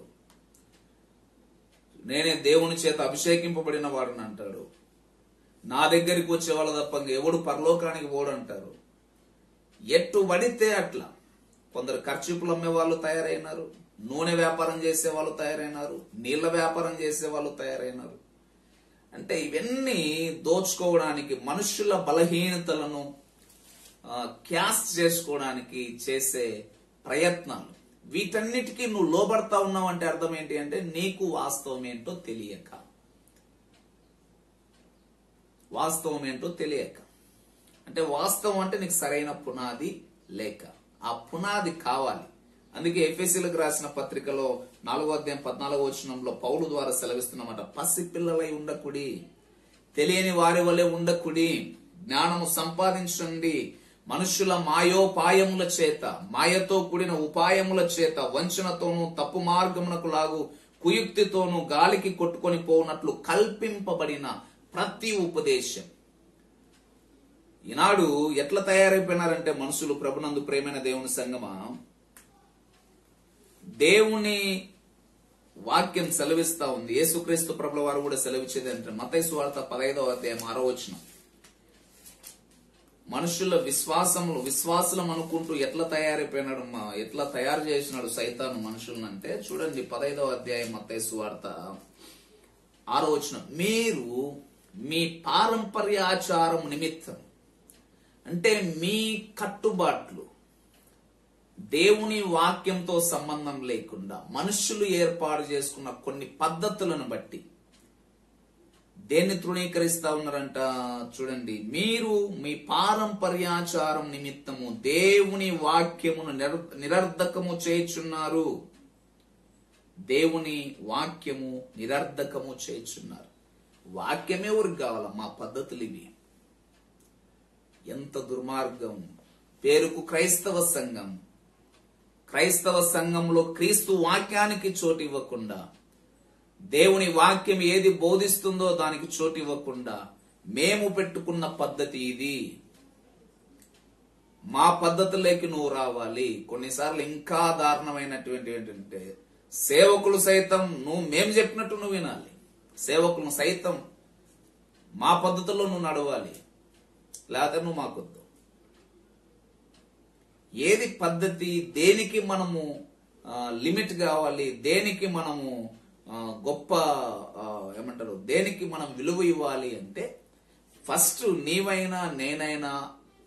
నేనే దేవుని చేత అభిషేకింపబడిన వాడిని అంటాడు, నా దగ్గరికి వచ్చే వాళ్ళ తప్ప ఎవడు పరలోకానికి పోడు అంటారు. ఎట్టు పడితే అట్లా కొందరు ఖర్చీపులు అమ్మే వాళ్ళు తయారైనారు, నూనె వ్యాపారం చేసే వాళ్ళు తయారైనారు, నీళ్ల వ్యాపారం చేసే వాళ్ళు తయారైనారు. అంటే ఇవన్నీ దోచుకోవడానికి, మనుషుల బలహీనతలను క్యాష్ చేసుకోవడానికి చేసే ప్రయత్నాలు. వీటన్నిటికీ నువ్వు లోబడతా ఉన్నావు అంటే అర్థం ఏంటి అంటే నీకు వాస్తవం ఏంటో తెలియక, వాస్తవం ఏంటో తెలియక. అంటే వాస్తవం అంటే నీకు సరైన పునాది లేక, ఆ పునాది కావాలి. అందుకే ఎఫెసీయులకు రాసిన పత్రికలో 4వ అధ్యాయం 14వ వచనంలో పౌలు ద్వారా సెలవిస్తున్నమాట, పసిపిల్లలై ఉండకుడి, తెలియని వారి వలె ఉండకుడి, జ్ఞానము సంపాదించండి, మనుషుల మాయోపాయముల చేత, మాయతో కూడిన ఉపాయముల చేత, వంచనతోనూ తప్పు మార్గమునకు లాగు కుయుక్తితోనూ గాలికి కొట్టుకొని పోనట్లు కల్పింపబడిన ప్రతి ఉపదేశం. ఈనాడు ఎట్లా తయారైపోయినారంటే మనుషులు, ప్రభునందు ప్రేమైన దేవుని సంగమా, దేవుని వాక్యం సెలవిస్తా ఉంది. యేసుక్రీస్తు ప్రభుల వారు కూడా సెలవిచ్చేది అంటే మత్తయి సువార్త 15వ అధ్యాయం 6వ వచనం. మనుషుల విశ్వాసులం అనుకుంటూ ఎట్లా తయారైపోయినాడు, ఎట్లా తయారు చేసినాడు సైతాను మనుషులను అంటే చూడండి, 15వ అధ్యాయం మత్తయి సువార్త 6వ వచనం. మీరు మీ పారంపర్యాచారం నిమిత్తం, అంటే మీ కట్టుబాట్లు, దేవుని వాక్యంతో సంబంధం లేకుండా మనుషులు ఏర్పాటు చేసుకున్న కొన్ని పద్ధతులను బట్టి దేన్ని తృణీకరిస్తా ఉన్నారంట చూడండి. మీరు మీ పారంపర్యాచారం నిమిత్తము దేవుని వాక్యమును నిరర్ధకము చేయుచున్నారు. దేవుని వాక్యము నిరర్ధకము చేయుచున్నారు. వాక్యమే ఊరికి కావాల, మా పద్ధతులు ఇవి. ఎంత దుర్మార్గం! పేరుకు క్రైస్తవ సంఘం, క్రైస్తవ సంఘంలో క్రీస్తు వాక్యానికి చోటు ఇవ్వకుండా, దేవుని వాక్యం ఏది బోధిస్తుందో దానికి చోటు ఇవ్వకుండా మేము పెట్టుకున్న పద్ధతి ఇది, మా పద్ధతుల్లోకి నువ్వు రావాలి. కొన్నిసార్లు ఇంకా దారుణమైనటువంటి ఏంటంటే సేవకులు సైతం మేము చెప్పినట్టు నువ్వు వినాలి, సేవకులను సైతం మా పద్ధతుల్లో నువ్వు నడవాలి, లేకపోతే నువ్వు మాకొద్దు. ఏది పద్ధతి, దేనికి మనము లిమిట్ కావాలి, దేనికి మనము గొప్ప ఏమంటారు, దేనికి మనం విలువ ఇవ్వాలి అంటే ఫస్ట్ నీవైనా నేనైనా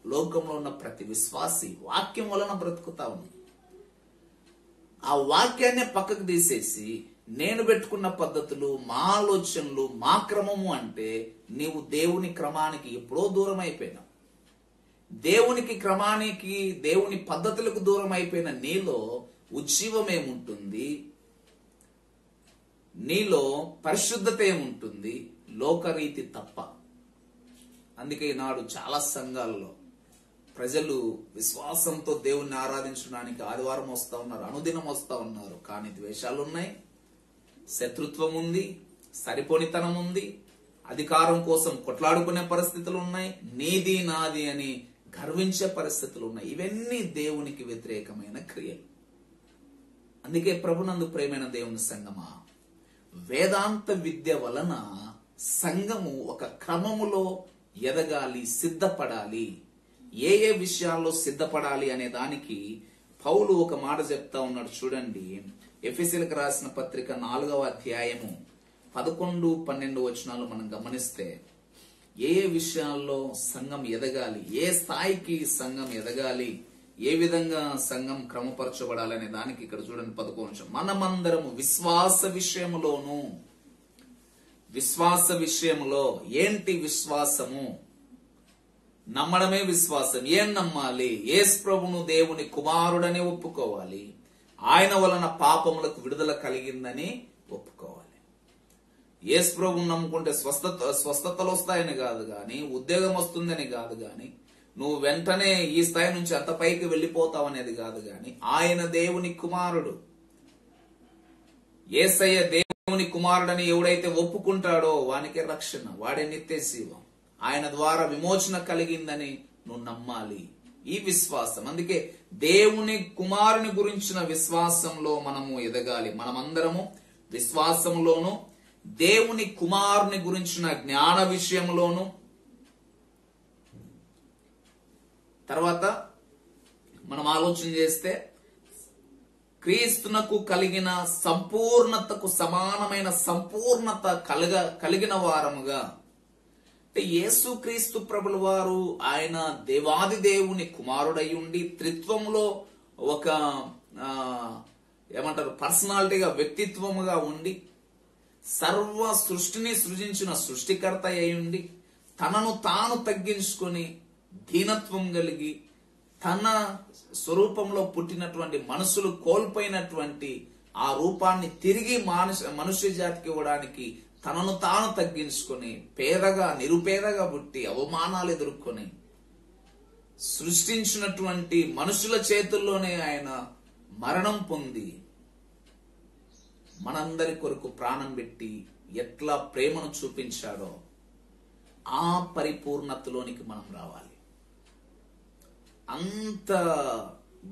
లోకంలో ఉన్న ప్రతి విశ్వాసి వాక్యం వలన బ్రతుకుతా ఉంది. ఆ వాక్యాన్ని పక్కకు తీసేసి నేను పెట్టుకున్న పద్ధతులు, మా ఆలోచనలు, మా క్రమము అంటే నీవు దేవుని క్రమానికి ఎప్పుడో దూరం అయిపోయినావు. దేవునికి క్రమానికి, దేవుని పద్ధతులకు దూరం అయిపోయిన నీలో ఉజ్జీవం ఏముంటుంది, నీలో పరిశుద్ధత ఏముంటుంది? లోకరీతి తప్ప. అందుకే ఈనాడు చాలా సంఘాల్లో ప్రజలు విశ్వాసంతో దేవుణ్ణి ఆరాధించడానికి ఆదివారం వస్తా ఉన్నారు, అనుదినం వస్తా ఉన్నారు. కానీ ద్వేషాలు ఉన్నాయి, శత్రుత్వం ఉంది, సరిపోనితనం ఉంది, అధికారం కోసం కొట్లాడుకునే పరిస్థితులు ఉన్నాయి, నీది నాది అని గర్వించే పరిస్థితులు ఉన్నాయి. ఇవన్నీ దేవునికి వ్యతిరేకమైన క్రియలు. అందుకే ప్రభునందు ప్రేమైన దేవుని సంఘమా, వేదాంత విద్య వలన సంఘము ఒక క్రమములో ఎదగాలి, సిద్ధపడాలి. ఏ ఏ విషయాల్లో సిద్ధపడాలి అనే దానికి పౌలు ఒక మాట చెప్తా ఉన్నాడు చూడండి. ఎఫెసీయులకు రాసిన పత్రిక 4వ అధ్యాయము 11-12 వచనాలు మనం గమనిస్తే ఏ ఏ విషయాల్లో సంఘం ఎదగాలి, ఏ స్థాయికి సంఘం ఎదగాలి, ఏ విధంగా సంఘం క్రమపరచబడాలి అనే దానికి ఇక్కడ చూడండి 11. మనమందరము విశ్వాస విషయములో ఏంటి విశ్వాసము? నమ్మడమే విశ్వాసం. ఏం నమ్మాలి? యేసు ప్రభువును దేవుని కుమారుడని ఒప్పుకోవాలి, ఆయన వలన పాపములకు విడుదల కలిగిందని ఒప్పుకోవాలి. యేసు ప్రభువును నమ్ముకుంటే స్వస్థతలు వస్తాయని కాదు గాని, ఉద్యోగం వస్తుందని కాదు గాని, నువ్వు వెంటనే ఈ స్థాయి నుంచి అంత పైకి వెళ్ళిపోతావు అనేది కాదు గాని, ఆయన దేవుని కుమారుడు. యేసయ్య దేవుని కుమారుడని ఎవడైతే ఒప్పుకుంటాడో వానికే రక్షణ, వాడే నిత్య జీవం. ఆయన ద్వారా విమోచన కలిగిందని నువ్వు నమ్మాలి. ఈ విశ్వాసం. అందుకే దేవుని కుమారుని గురించిన విశ్వాసంలో మనము ఎదగాలి. మనమందరము విశ్వాసంలోను దేవుని కుమారుని గురించిన జ్ఞాన విషయంలోను, తర్వాత మనం ఆలోచన చేస్తే క్రీస్తునకు కలిగిన సంపూర్ణతకు సమానమైన సంపూర్ణత కలిగిన వారముగా, అంటే యేసు క్రీస్తు ప్రభుల వారు ఆయన దేవాది దేవుని కుమారుడై ఉండి త్రిత్వములో ఒక ఏమంటారు పర్సనాలిటీగా, వ్యక్తిత్వముగా ఉండి సర్వ సృష్టిని సృజించిన సృష్టికర్త అయి ఉండి తనను తాను తగ్గించుకొని దీనత్వం కలిగి తన స్వరూపంలో పుట్టినటువంటి మనుషులు కోల్పోయినటువంటి ఆ రూపాన్ని తిరిగి మనుష్య జాతికి ఇవ్వడానికి తనను తాను తగ్గించుకొని పేదగా నిరుపేదగా పుట్టి అవమానాలు ఎదుర్కొని సృష్టించినటువంటి మనుషుల చేతుల్లోనే ఆయన మరణం పొంది మనందరి కొరకు ప్రాణం పెట్టి ఎట్లా ప్రేమను చూపించాడో ఆ పరిపూర్ణతలోనికి మనం రావాలి. అంత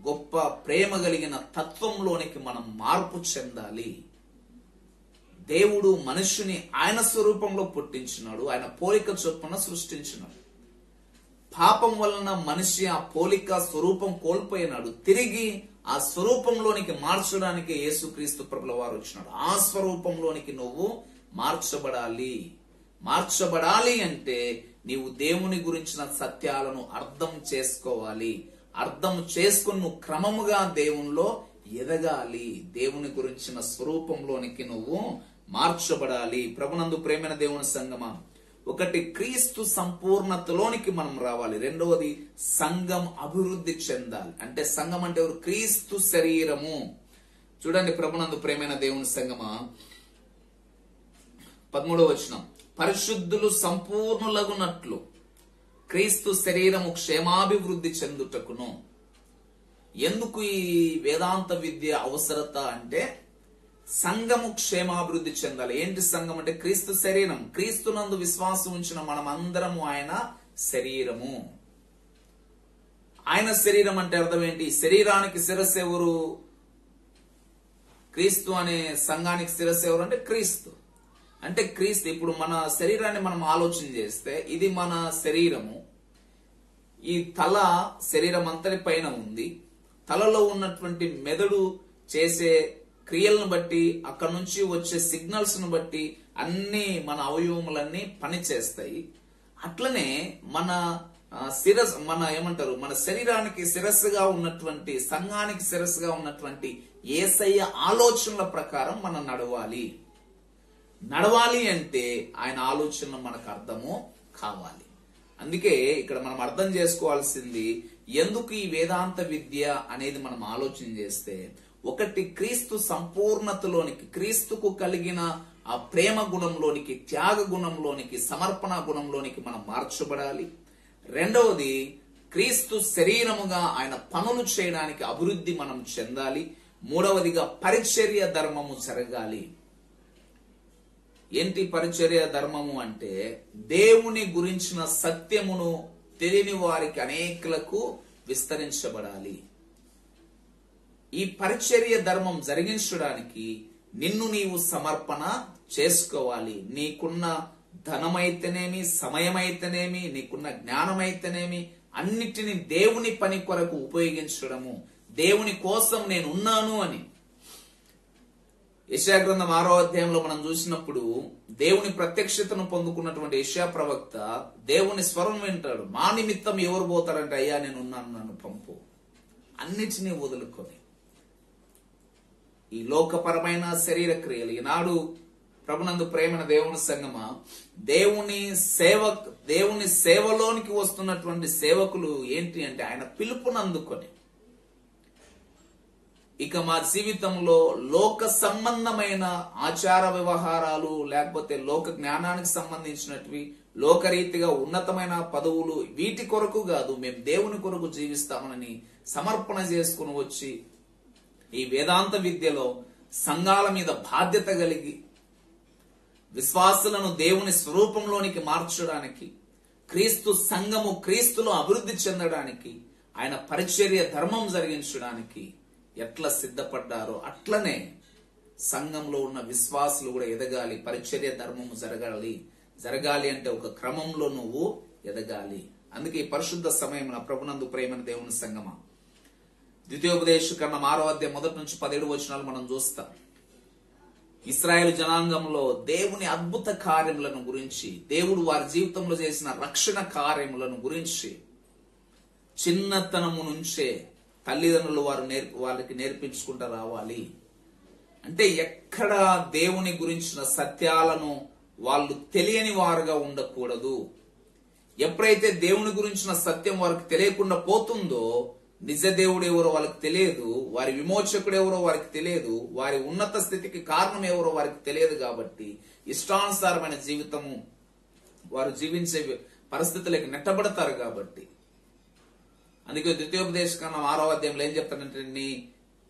గొప్ప ప్రేమ కలిగిన తత్వంలోనికి మనం మార్పు చెందాలి. దేవుడు మనుషుని ఆయన స్వరూపంలో పుట్టించినాడు, ఆయన పోలిక చొప్పున సృష్టించినాడు. పాపం వలన మనిషి ఆ పోలిక స్వరూపం కోల్పోయినాడు. తిరిగి ఆ స్వరూపంలోనికి మార్చడానికి యేసుక్రీస్తు ప్రభుల వారు వచ్చినాడు. ఆ స్వరూపంలోనికి నువ్వు మార్చబడాలి అంటే నీవు దేవుని గురించిన సత్యాలను అర్థం చేసుకోవాలి. అర్థం చేసుకుని నువ్వు క్రమముగా దేవునిలో ఎదగాలి. దేవుని గురించిన స్వరూపంలోనికి నువ్వు మార్చబడాలి. ప్రభునందు ప్రేమైన దేవుని సంగమా, ఒకటి క్రీస్తు సంపూర్ణతలోనికి మనం రావాలి. రెండవది సంఘం అభివృద్ధి చెందాలి. అంటే సంఘం అంటే ఎవరు? క్రీస్తు శరీరము. చూడండి ప్రభునందు ప్రేమైన దేవుని సంగమా, 13వ వచనం, పరిశుద్ధులు సంపూర్ణులగునట్లు క్రీస్తు శరీరము క్షేమాభివృద్ధి చెందుటకును. ఎందుకు ఈ వేదాంత విద్య అవసరత అంటే సంఘము క్షేమాభివృద్ధి చెందాలి. ఏంటి సంఘం అంటే? క్రీస్తు శరీరం. క్రీస్తునందు విశ్వాసం ఉంచిన మనమందరము ఆయన శరీరము. ఆయన శరీరం అంటే అర్థం ఏంటి? శరీరానికి శిరస్సు ఎవరు? క్రీస్తు. అనే సంఘానికి శిరస్సు ఎవరు అంటే క్రీస్తు. అంటే క్రీస్తు. ఇప్పుడు మన శరీరాన్ని మనం ఆలోచన చేస్తే ఇది మన శరీరము. ఈ తల శరీరం అంతటి పైన ఉంది. తలలో ఉన్నటువంటి మెదడు చేసే క్రియలను బట్టి, అక్కడ నుంచి వచ్చే సిగ్నల్స్ ను బట్టి అన్ని మన అవయవములన్నీ పనిచేస్తాయి. అట్లనే మన మన శరీరానికి శిరస్సుగా ఉన్నటువంటి, సంఘానికి శిరస్సుగా ఉన్నటువంటి యేసయ్య ఆలోచనల ప్రకారం మనం నడవాలి అంటే ఆయన ఆలోచనలు మనకు అర్థము కావాలి. అందుకే ఇక్కడ మనం అర్థం చేసుకోవాల్సింది, ఎందుకు ఈ వేదాంత విద్య అనేది మనం ఆలోచన చేస్తే, ఒకటి క్రీస్తు సంపూర్ణతలోనికి, క్రీస్తుకు కలిగిన ఆ ప్రేమ గుణంలోనికి, త్యాగ గుణంలోనికి, సమర్పణ గుణంలోనికి మనం మార్చబడాలి. రెండవది క్రీస్తు శరీరముగా ఆయన పనులు చేయడానికి అభివృద్ధి మనం చెందాలి. మూడవదిగా పరిచర్య ధర్మము జరగాలి. ఏంటి పరిచర్య ధర్మము అంటే? దేవుని గురించిన సత్యమును తెలియని వారికి అనేకులకు విస్తరించబడాలి. ఈ పరిచర్య ధర్మం జరిగించడానికి నిన్ను నీవు సమర్పణ చేసుకోవాలి. నీకున్న ధనమైతేనేమి, సమయమైతేనేమి, నీకున్న జ్ఞానమైతేనేమి, అన్నిటిని దేవుని పని కొరకు ఉపయోగించడము. దేవుని కోసం నేను ఉన్నాను అని. యెషయా గ్రంథం 6వ అధ్యాయంలో మనం చూసినప్పుడు దేవుని ప్రత్యక్షతను పొందుకున్నటువంటి యెషయా ప్రవక్త దేవుని స్వరం వింటాడు. మా నిమిత్తం ఎవరు పోతారంటే, అయ్యా నేను ఉన్నాను, నన్ను పంపు. అన్నిటినీ వదులుకొని ఈ లోకపరమైన శరీర క్రియలు, ఈనాడు ప్రభునందు ప్రేమైన దేవుని సంగమా, దేవుని సేవలోనికి వస్తున్నటువంటి సేవకులు ఏంటి అంటే ఆయన పిలుపునందుకొని, ఇక మా జీవితంలో లోక సంబంధమైన ఆచార వ్యవహారాలు, లేకపోతే లోక జ్ఞానానికి సంబంధించినటివి, లోకరీతిగా ఉన్నతమైన పదవులు, వీటి కొరకు కాదు, మేము దేవుని కొరకు జీవిస్తామని సమర్పణ చేసుకుని వచ్చి ఈ వేదాంత విద్యలో సంఘాల మీద బాధ్యత కలిగి విశ్వాసులను దేవుని స్వరూపంలోనికి మార్చడానికి, క్రీస్తు సంఘము క్రీస్తులో అభివృద్ధి చెందడానికి ఆయన పరిచర్య ధర్మం జరిగించడానికి ఎట్లా సిద్ధపడ్డారో అట్లనే సంఘంలో ఉన్న విశ్వాసులు కూడా ఎదగాలి. పరిచర్య ధర్మము జరగాలి అంటే ఒక క్రమంలో నువ్వు ఎదగాలి. అందుకే ఈ పరిశుద్ధ సమయం ప్రభునందు ప్రేమైన దేవుని సంగమా, ద్వితీయోపదేశకాండం 6వ అధ్యాయం 1 నుంచి 17 వచనాలు మనం చూస్తాం. ఇశ్రాయేలు జనాంగంలో దేవుని అద్భుత కార్యములను గురించి, దేవుడు వారి జీవితంలో చేసిన రక్షణ కార్యములను గురించి చిన్నతనము నుంచే తల్లిదండ్రులు వాళ్ళకి నేర్పించుకుంటూ రావాలి. అంటే ఎక్కడ దేవుని గురించిన సత్యాలను వాళ్ళు తెలియని వారుగా ఉండకూడదు. ఎప్పుడైతే దేవుని గురించిన సత్యం వారికి తెలియకుండా పోతుందో, నిజ దేవుడు ఎవరో వాళ్ళకి తెలియదు, వారి విమోచకుడు ఎవరో వారికి తెలియదు, వారి ఉన్నత స్థితికి కారణం ఎవరో వారికి తెలియదు. కాబట్టి ఇష్టానుసారమైన జీవితము వారు జీవించే పరిస్థితులకు నెట్టబడతారు. కాబట్టి అందుకే ద్వితీయోపదేశకాండం 6వ అధ్యాయంలో ఏం చెప్తారంటే, నీ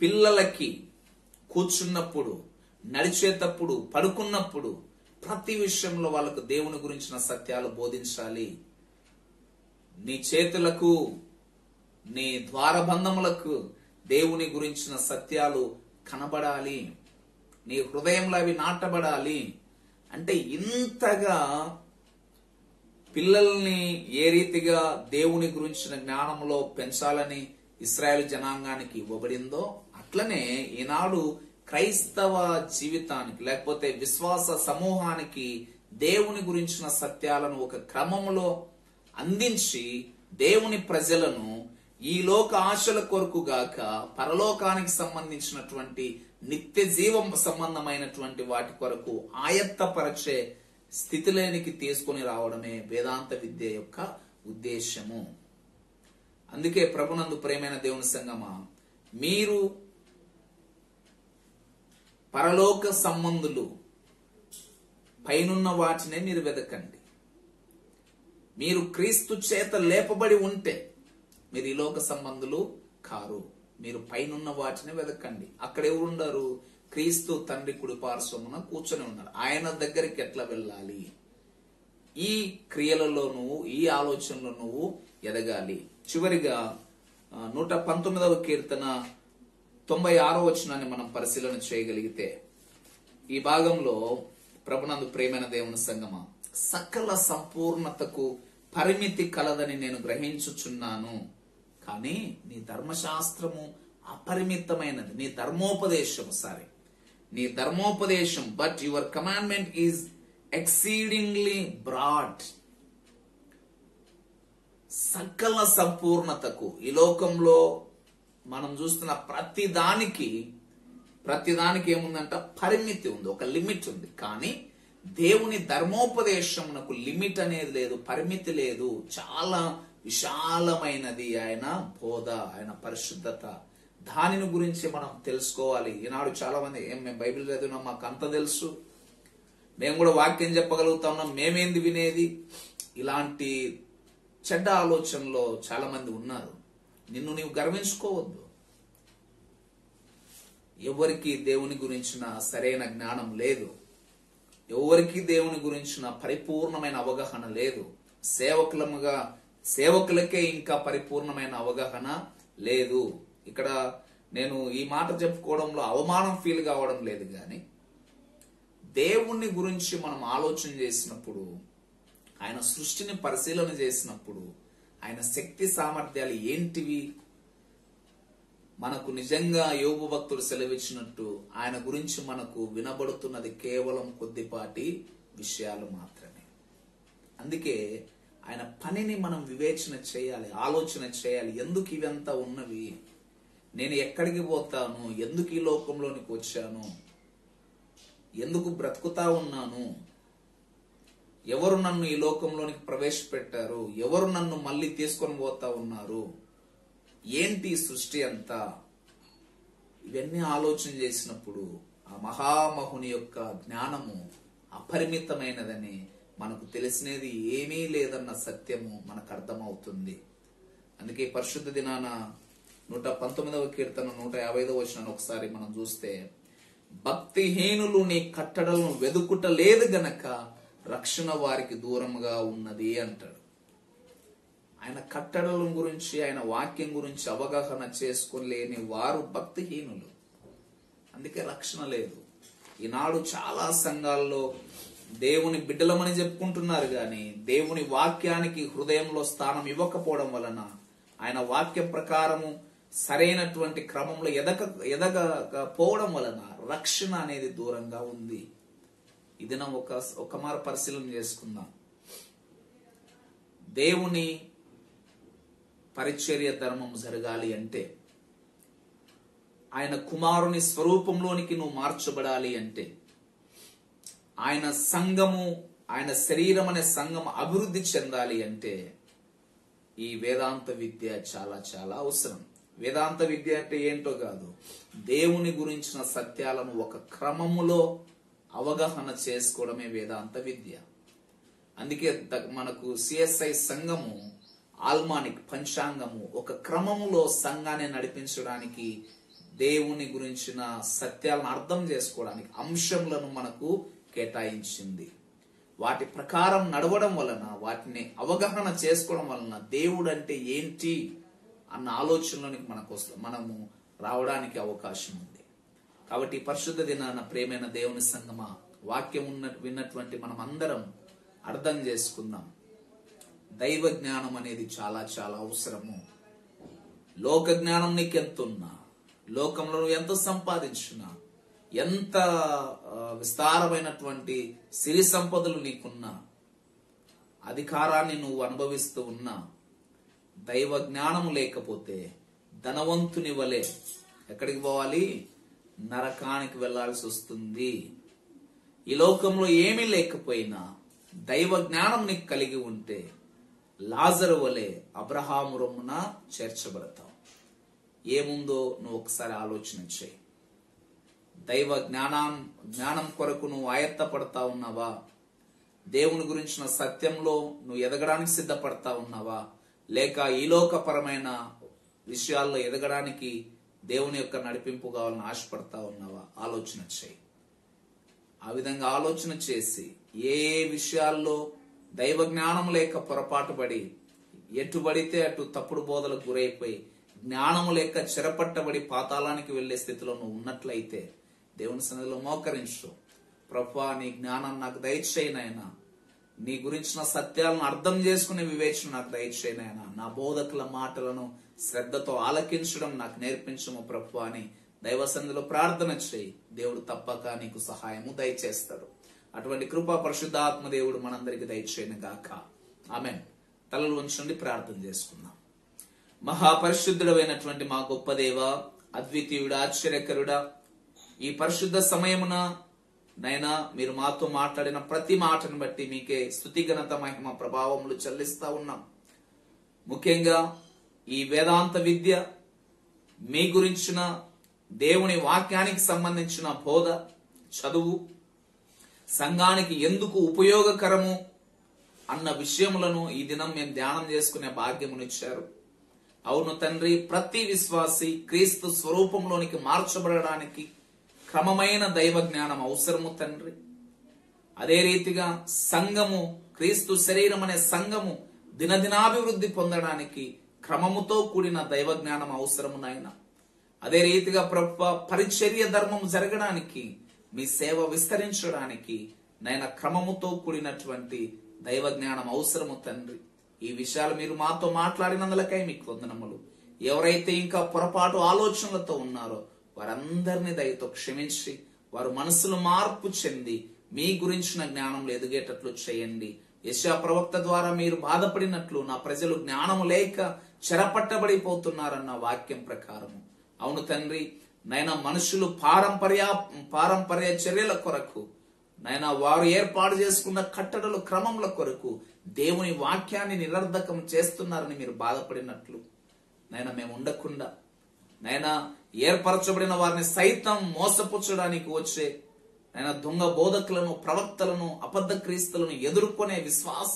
పిల్లలకి కూర్చున్నప్పుడు, నడిచేటప్పుడు, పడుకున్నప్పుడు ప్రతి విషయంలో వాళ్ళకు దేవుని గురించిన సత్యాలు బోధించాలి. నీ చేతులకు, నీ ద్వారబంధములకు దేవుని గురించిన సత్యాలు కనబడాలి. నీ హృదయంలో అవి నాటబడాలి. అంటే ఇంతగా పిల్లల్ని ఏ రీతిగా దేవుని గురించిన జ్ఞానంలో పెంచాలని ఇశ్రాయేలు జనాంగానికి ఇవ్వబడిందో, అట్లనే ఈనాడు క్రైస్తవ జీవితానికి లేకపోతే విశ్వాస సమూహానికి దేవుని గురించిన సత్యాలను ఒక క్రమంలో అందించి దేవుని ప్రజలను ఈ లోక ఆశల కొరకు గాక పరలోకానికి సంబంధించినటువంటి నిత్య జీవం సంబంధమైనటువంటి వాటి కొరకు ఆయత్తపరచే స్థితిలోనికి తీసుకొని రావడమే వేదాంత విద్య యొక్క ఉద్దేశము. అందుకే ప్రభునందు ప్రేమైన దేవుని సంగమా, మీరు పరలోక సంబంధులు, పైనున్న వాటినే మీరు వెదకండి. మీరు క్రీస్తు చేత లేపబడి ఉంటే మీరు ఈ లోక సంబంధులు కారు. మీరు పైనున్న వాటిని వెదకండి. అక్కడ ఎవరుండారు? క్రీస్తు తండ్రి కుడి పార్శ్వమున కూర్చొని ఉన్నారు. ఆయన దగ్గరికి ఎట్లా వెళ్ళాలి? ఈ క్రియలలో నువ్వు, ఈ ఆలోచనలో నువ్వు ఎదగాలి. చివరిగా 119వ కీర్తన 96వ వచనాన్ని మనం పరిశీలన చేయగలిగితే, ఈ భాగంలో ప్రభునందు ప్రేమైన దేవుని సంగమా, సకల సంపూర్ణతకు పరిమితి కలదని నేను గ్రహించుచున్నాను, కానీ నీ ధర్మశాస్త్రము అపరిమితమైనది. నీ ధర్మోపదేశం but your commandment is exceedingly broad. సకల సంపూర్ణతకు, ఈ లోకంలో మనం చూస్తున్న ప్రతిదానికి ఏముందంట? పరిమితి ఉంది, ఒక లిమిట్ ఉంది. కానీ దేవుని ధర్మోపదేశమునకు లిమిట్ అనేది లేదు, పరిమితి లేదు. చాలా విశాలమైనది ఆయన బోధ, ఆయన పరిశుద్ధత. దానిని గురించి మనం తెలుసుకోవాలి. ఈనాడు చాలా మంది మేము బైబిల్ చదివినాం, మాకు అంత తెలుసు, మేము కూడా వాక్యం చెప్పగలుగుతా ఉన్నాం, మేమేంది వినేది, ఇలాంటి చెడ్డ ఆలోచనలో చాలా మంది ఉన్నారు. నిన్ను నీవు గర్వించుకోవద్దు. ఎవరికి దేవుని గురించిన సరైన జ్ఞానం లేదు, ఎవరికి దేవుని గురించిన పరిపూర్ణమైన అవగాహన లేదు. సేవకులకే ఇంకా పరిపూర్ణమైన అవగాహన లేదు. ఇక్కడ నేను ఈ మాట చెప్పుకోవడంలో అవమానం ఫీల్ కావడం లేదు, కానీ దేవుణ్ణి గురించి మనం ఆలోచన చేసినప్పుడు, ఆయన సృష్టిని పరిశీలన చేసినప్పుడు, ఆయన శక్తి సామర్థ్యాలు ఏంటివి, మనకు నిజంగా యోబు భక్తుడు సెలవిచ్చినట్టు ఆయన గురించి మనకు వినబడుతున్నది కేవలం కొద్దిపాటి విషయాలు మాత్రమే. అందుకే ఆయన పనిని మనం వివేచన చేయాలి, ఆలోచన చేయాలి. ఎందుకు ఇవంతా ఉన్నవి? నేను ఎక్కడికి పోతాను? ఎందుకు ఈ లోకంలోనికి వచ్చాను? ఎందుకు బ్రతుకుతా ఉన్నాను? ఎవరు నన్ను ఈ లోకంలోనికి ప్రవేశపెట్టారు? ఎవరు నన్ను మళ్ళీ తీసుకొని పోతా ఉన్నారు? ఏంటి సృష్టి అంతా? ఇవన్నీ ఆలోచన చేసినప్పుడు ఆ మహామహుని యొక్క జ్ఞానము అపరిమితమైనదని, మనకు తెలిసినది ఏమీ లేదన్న సత్యము మనకు అర్థమవుతుంది. అందుకే పరిశుద్ధ దినాన 119వ కీర్తన 150వ వచనాన్ని ఒకసారి మనం చూస్తే, భక్తిహీనులు నీ కట్టడలను వెదుకుట లేదు గనక రక్షణ వారికి దూరముగా ఉన్నది అంటాడు. ఆయన కట్టడల గురించి, ఆయన వాక్యం గురించి అవగాహన చేసుకోలేని వారు భక్తిహీనులు. అందుకే రక్షణ లేదు. ఈనాడు చాలా సంఘాల్లో దేవుని బిడ్డలమని చెప్పుకుంటున్నారు గాని దేవుని వాక్యానికి హృదయంలో స్థానం ఇవ్వకపోవడం వలన, ఆయన వాక్యం ప్రకారము సరైనటువంటి క్రమంలో ఎదగకపోవడం వలన రక్షణ అనేది దూరంగా ఉంది. ఇది ఒక మార పరిశీలన చేసుకుందాం. దేవుని పరిచర్య ధర్మం జరగాలి అంటే, ఆయన కుమారుని స్వరూపంలోనికి నువ్వు మార్చబడాలి అంటే, ఆయన సంఘము, ఆయన శరీరం అనే సంఘం అభివృద్ధి చెందాలి అంటే ఈ వేదాంత విద్య చాలా చాలా అవసరం. వేదాంత విద్య అంటే ఏంటో కాదు, దేవుని గురించిన సత్యాలను ఒక క్రమములో అవగాహన చేసుకోవడమే వేదాంత విద్య. అందుకే మనకు సిఎస్ఐ సంఘము, ఆల్మానిక్ పంచాంగము ఒక క్రమములో సంఘాన్ని నడిపించడానికి, దేవుని గురించిన సత్యాలను అర్థం చేసుకోవడానికి అంశములను మనకు కేటాయించింది. వాటి ప్రకారం నడవడం వలన, వాటిని అవగాహన చేసుకోవడం వలన దేవుడు అంటే ఏంటి అన్న ఆలోచనలోనికి మనము రావడానికి అవకాశం ఉంది. కాబట్టి పరిశుద్ధ దినాన ప్రేమైన దేవుని సంగమా, వాక్యం విన్నటువంటి మనం అందరం అర్థం చేసుకుందాం. దైవ జ్ఞానం అనేది చాలా చాలా అవసరము. లోక జ్ఞానం నీకు ఎంతున్నా, లోకంలో నువ్వు ఎంత సంపాదించినా, ఎంత విస్తారమైనటువంటి సిరి సంపదలు నీకున్నా, అధికారాన్ని నువ్వు అనుభవిస్తూ ఉన్నా, దైవ జ్ఞానము లేకపోతే ధనవంతుని వలె ఎక్కడికి పోవాలి? నరకానికి వెళ్లాల్సి వస్తుంది. ఈ లోకంలో ఏమీ లేకపోయినా దైవ జ్ఞానం నీకు కలిగి ఉంటే లాజరు వలె అబ్రహాము రొమ్మున చేర్చబడతావు. ఏముందో నువ్వు ఒకసారి ఆలోచన చేయి. దైవ జ్ఞానం కొరకు నువ్వు ఆయత్తపడతా ఉన్నావా? దేవుని గురించిన సత్యంలో నువ్వు ఎదగడానికి సిద్ధపడతా ఉన్నావా? లేక ఈ లోకపరమైన విషయాల్లో ఎదగడానికి దేవుని యొక్క నడిపింపు కావాలని ఆశపడతా ఉన్నావా? ఆలోచన చేయి. ఆ విధంగా ఆలోచన చేసి ఏ విషయాల్లో దైవ జ్ఞానం లేక పొరపాటు పడి ఎటుబడితే అటు తప్పుడు బోధలకు గురైపోయి జ్ఞానము లేక చెరపట్టబడి పాతాళానికి వెళ్లే స్థితిలో నువ్వు ఉన్నట్లయితే దేవుని సన్నిధిలో మోకరించు. ప్రభువా, నీ జ్ఞానం నాకు దయచేయనైనా, నీ గురించిన సత్యాలను అర్థం చేసుకునే వివేచన నాకు దయచేయనైనా, నా బోధకుల మాటలను శ్రద్ధతో ఆలకించడం నాకు నేర్పించము ప్రభువా అని దైవ సన్నిధిలో ప్రార్థన చేయి. దేవుడు తప్పక నీకు సహాయము దయచేస్తాడు. అటువంటి కృపా పరిశుద్ధాత్మ దేవుడు మనందరికి దయచేయను గాక. ఆమెన్. తలలు ఉంచండి, ప్రార్థన చేసుకుందాం. మహాపరిశుద్ధుడైనటువంటి మా గొప్ప దేవ, అద్వితీయుడా, ఆశ్చర్యకరుడా, ఈ పరిశుద్ధ సమయమున నైనా మీరు మాతో మాట్లాడిన ప్రతి మాటను బట్టి మీకే స్తుతి, ఘనత, మహిమ, ప్రభావములు చెల్లిస్తా ఉన్నాం. ముఖ్యంగా ఈ వేదాంత విద్య, మీ గురించిన దేవుని వాక్యానికి సంబంధించిన బోధ, చదువు సంఘానికి ఎందుకు ఉపయోగకరము అన్న విషయములను ఈ దినం మేము ధ్యానం చేసుకునే భాగ్యమునిచ్చారు. అవును తండ్రి, ప్రతి విశ్వాసి క్రీస్తు స్వరూపంలోనికి మార్చబడడానికి క్రమమైన దైవ జ్ఞానం అవసరము తండ్రి. అదే రీతిగా సంఘము, క్రీస్తు శరీరం అనే సంఘము దినదినాభివృద్ధి పొందడానికి క్రమముతో కూడిన దైవ జ్ఞానం అవసరము నాయన. అదే రీతిగా ప్రభువా, పరిచర్య ధర్మం జరగడానికి, మీ సేవ విస్తరించడానికి నాయన క్రమముతో కూడినటువంటి దైవ జ్ఞానం అవసరము తండ్రి. ఈ విషయాలు మీరు మాతో మాట్లాడినందులకై మీకు వందనములు. ఎవరైతే ఇంకా పొరపాటు ఆలోచనలతో ఉన్నారో వారందరినీ దయతో క్షమించి వారు మనసులు మార్పు చెంది మీ గురించిన జ్ఞానంలో ఎదిగేటట్లు చేయండి. యెషయా ప్రవక్త ద్వారా మీరు బాధపడినట్లు నా ప్రజలు జ్ఞానము లేక చెరపట్టబడిపోతున్నారన్న వాక్యం ప్రకారము, అవును తండ్రి నైనా మనుషులు పారంపర్య చర్యల కొరకు, నైనా వారు ఏర్పాటు చేసుకున్న కట్టడల క్రమముల కొరకు దేవుని వాక్యాన్ని నిరర్ధకం చేస్తున్నారని మీరు బాధపడినట్లు నైనా మేము ఉండకుండా, నైనా ఏర్పరచబడిన వారిని సైతం మోసపుచ్చడానికి వచ్చే నైనా దొంగ బోధకులను, ప్రవక్తలను, అబద్ధ క్రీస్తులను ఎదుర్కొనే విశ్వాస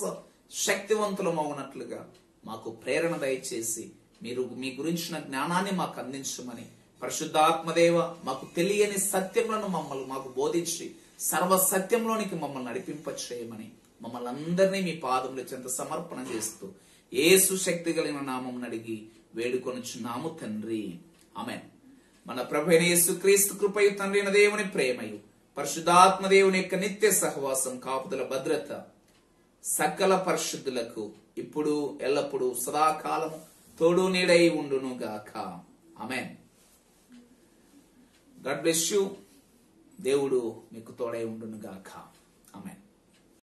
శక్తివంతులమవునట్లుగా మాకు ప్రేరణ దయచేసి మీరు మీ గురించిన జ్ఞానాన్ని మాకు అందించమని, పరిశుద్ధాత్మదేవ మాకు తెలియని సత్యములను మాకు బోధించి సర్వ సత్యంలోనికి మమ్మల్ని నడిపింపచేయమని మమ్మల్ని అందరినీ మీ పాదముల చెంత సమర్పణ చేస్తూ యేసు శక్తి కలిగిన నామం అడిగి వేడుకొనుచున్నాము తండ్రి, ఆమేన్. మన ప్రభువైన యేసుక్రీస్తు కృపయు, తండ్రి అయిన దేవుని ప్రేమయు, పరిశుద్ధాత్మ దేవుని యొక్క నిత్య సహవాసం, కాపుదల, భద్రత సకల పరిశుద్ధులకు ఇప్పుడు ఎల్లప్పుడూ సదాకాలము తోడు నీడై ఉండును గాక. ఆమేన్. God bless you. దేవుడు మీకు తోడై ఉండును గాక. ఆమేన్.